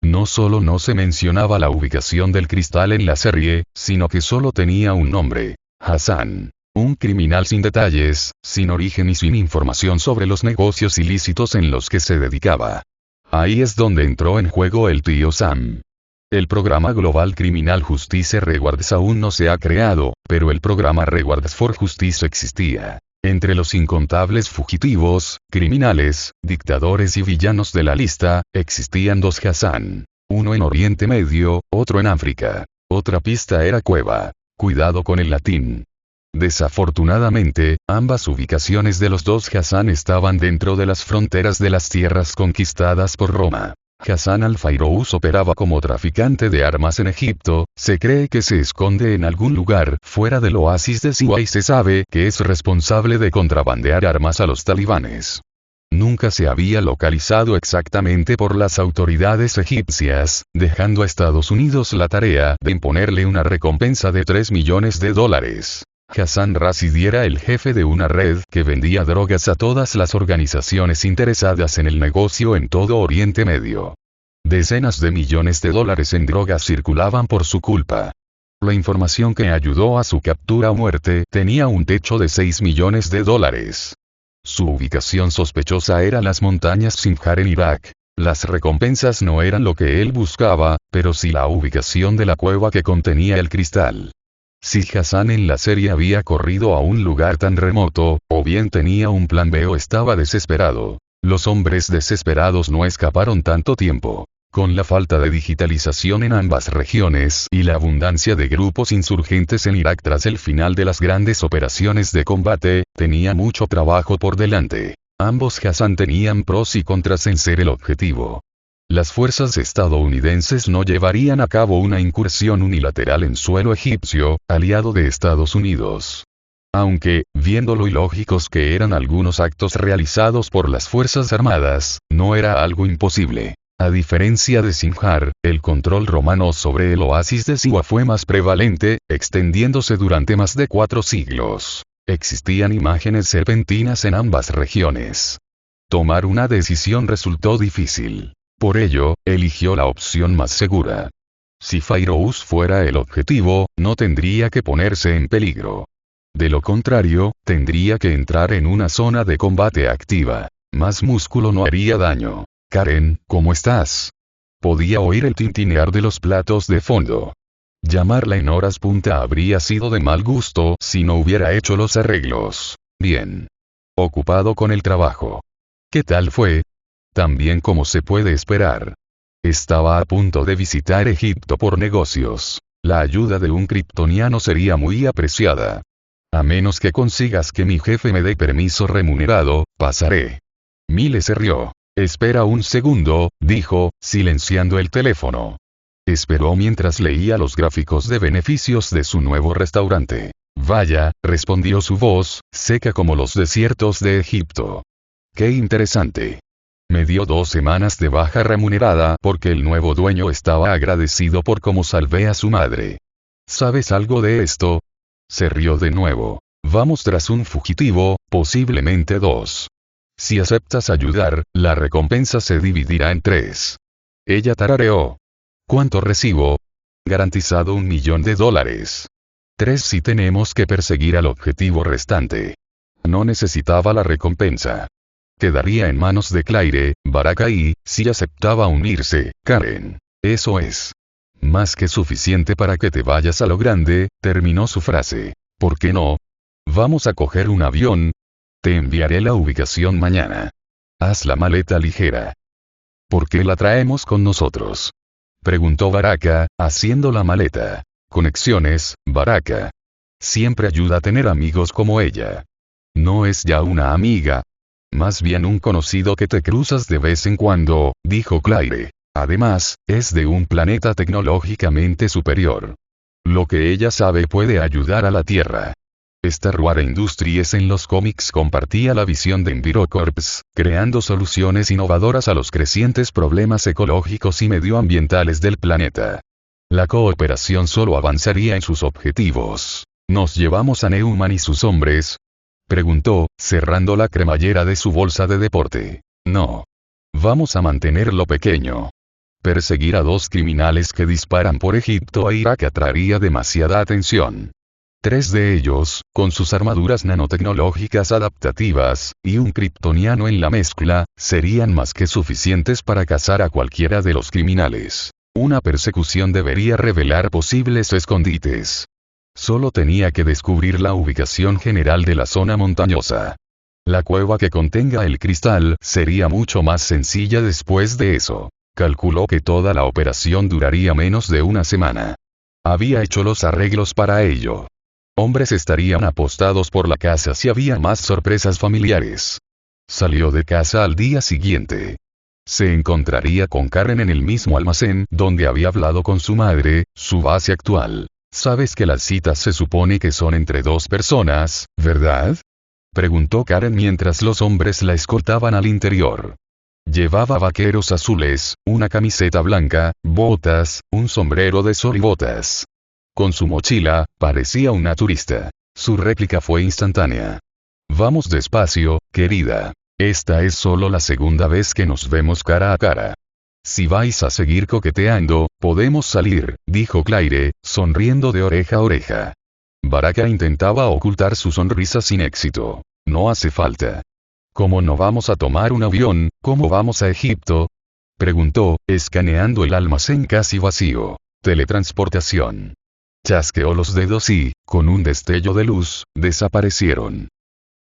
[SPEAKER 1] No solo no se mencionaba la ubicación del cristal en la serie, sino que solo tenía un nombre: Hassan. Un criminal sin detalles, sin origen y sin información sobre los negocios ilícitos en los que se dedicaba. Ahí es donde entró en juego el tío Sam. El programa Global Criminal Justice Rewards aún no se ha creado, pero el programa Rewards for Justice existía. Entre los incontables fugitivos, criminales, dictadores y villanos de la lista, existían 2 Hassan. Uno en Oriente Medio, otro en África. Otra pista era Cueva. Cuidado con el latín. Desafortunadamente, ambas ubicaciones de los 2 Hassan estaban dentro de las fronteras de las tierras conquistadas por Roma. Hassan al-Fairous operaba como traficante de armas en Egipto, se cree que se esconde en algún lugar fuera del oasis de Siwa y se sabe que es responsable de contrabandear armas a los talibanes. Nunca se había localizado exactamente por las autoridades egipcias, dejando a Estados Unidos la tarea de imponerle una recompensa de $3 millones. Hassan Rashidi era el jefe de una red que vendía drogas a todas las organizaciones interesadas en el negocio en todo Oriente Medio. Decenas de millones de dólares en drogas circulaban por su culpa. La información que ayudó a su captura o muerte tenía un techo de $6 millones. Su ubicación sospechosa era las montañas Sinjar en Irak. Las recompensas no eran lo que él buscaba, pero sí la ubicación de la cueva que contenía el cristal. Si Hassan en la serie había corrido a un lugar tan remoto, o bien tenía un plan B o estaba desesperado. Los hombres desesperados no escaparon tanto tiempo. Con la falta de digitalización en ambas regiones y la abundancia de grupos insurgentes en Irak tras el final de las grandes operaciones de combate, tenía mucho trabajo por delante. Ambos Hassan tenían pros y contras en ser el objetivo. Las fuerzas estadounidenses no llevarían a cabo una incursión unilateral en suelo egipcio, aliado de Estados Unidos. Aunque, viendo lo ilógicos que eran algunos actos realizados por las Fuerzas Armadas, no era algo imposible. A diferencia de Sinjar, el control romano sobre el oasis de Siwa fue más prevalente, extendiéndose durante más de 4 siglos. Existían imágenes serpentinas en ambas regiones. Tomar una decisión resultó difícil. Por ello, eligió la opción más segura. Si Fairous fuera el objetivo, no tendría que ponerse en peligro. De lo contrario, tendría que entrar en una zona de combate activa. Más músculo no haría daño. Karen, ¿cómo estás? Podía oír el tintinear de los platos de fondo. Llamarla en horas punta habría sido de mal gusto si no hubiera hecho los arreglos. Bien. Ocupado con el trabajo. ¿Qué tal fue? Tan bien como se puede esperar. Estaba a punto de visitar Egipto por negocios. La ayuda de un kryptoniano sería muy apreciada. A menos que consigas que mi jefe me dé permiso remunerado, pasaré. Mile se rió. Espera un segundo, dijo, silenciando el teléfono. Esperó mientras leía los gráficos de beneficios de su nuevo restaurante. Vaya, respondió su voz, seca como los desiertos de Egipto. Qué interesante. Me dio 2 semanas de baja remunerada porque el nuevo dueño estaba agradecido por cómo salvé a su madre. ¿Sabes algo de esto? Se rió de nuevo. Vamos tras un fugitivo, posiblemente 2. Si aceptas ayudar, la recompensa se dividirá en 3. Ella tarareó. ¿Cuánto recibo? Garantizado $1.000.000. 3 si tenemos que perseguir al objetivo restante. No necesitaba la recompensa. Quedaría en manos de Claire, Baraka y, si aceptaba unirse, Karen. Eso es. Más que suficiente para que te vayas a lo grande, terminó su frase. ¿Por qué no? Vamos a coger un avión. Te enviaré la ubicación mañana. Haz la maleta ligera. ¿Por qué la traemos con nosotros? Preguntó Baraka, haciendo la maleta. Conexiones, Baraka. Siempre ayuda a tener amigos como ella. No es ya una amiga. Más bien un conocido que te cruzas de vez en cuando, dijo Claire. Además, es de un planeta tecnológicamente superior. Lo que ella sabe puede ayudar a la Tierra. Star Wars Industries en los cómics compartía la visión de EnviroCorps, creando soluciones innovadoras a los crecientes problemas ecológicos y medioambientales del planeta. La cooperación solo avanzaría en sus objetivos. ¿Nos llevamos a Neumann y sus hombres? Preguntó, cerrando la cremallera de su bolsa de deporte. No. Vamos a mantenerlo pequeño. Perseguir a 2 criminales que disparan por Egipto e Irak atraería demasiada atención. 3 de ellos, con sus armaduras nanotecnológicas adaptativas, y un kryptoniano en la mezcla, serían más que suficientes para cazar a cualquiera de los criminales. Una persecución debería revelar posibles escondites. Solo tenía que descubrir la ubicación general de la zona montañosa. La cueva que contenga el cristal sería mucho más sencilla después de eso. Calculó que toda la operación duraría menos de una semana. Había hecho los arreglos para ello. Hombres estarían apostados por la casa si había más sorpresas familiares. Salió de casa al día siguiente. Se encontraría con Karen en el mismo almacén donde había hablado con su madre, su base actual. Sabes que las citas se supone que son entre 2 personas, ¿verdad? Preguntó Karen mientras los hombres la escoltaban al interior. Llevaba vaqueros azules, una camiseta blanca, botas, un sombrero de sol y botas. Con su mochila, parecía una turista. Su réplica fue instantánea. Vamos despacio, querida. Esta es solo la segunda vez que nos vemos cara a cara. Si vais a seguir coqueteando, podemos salir, dijo Claire, sonriendo de oreja a oreja. Baraka intentaba ocultar su sonrisa sin éxito. No hace falta. ¿Cómo no vamos a tomar un avión? ¿Cómo vamos a Egipto? Preguntó, escaneando el almacén casi vacío. Teletransportación. Chasqueó los dedos y, con un destello de luz, desaparecieron.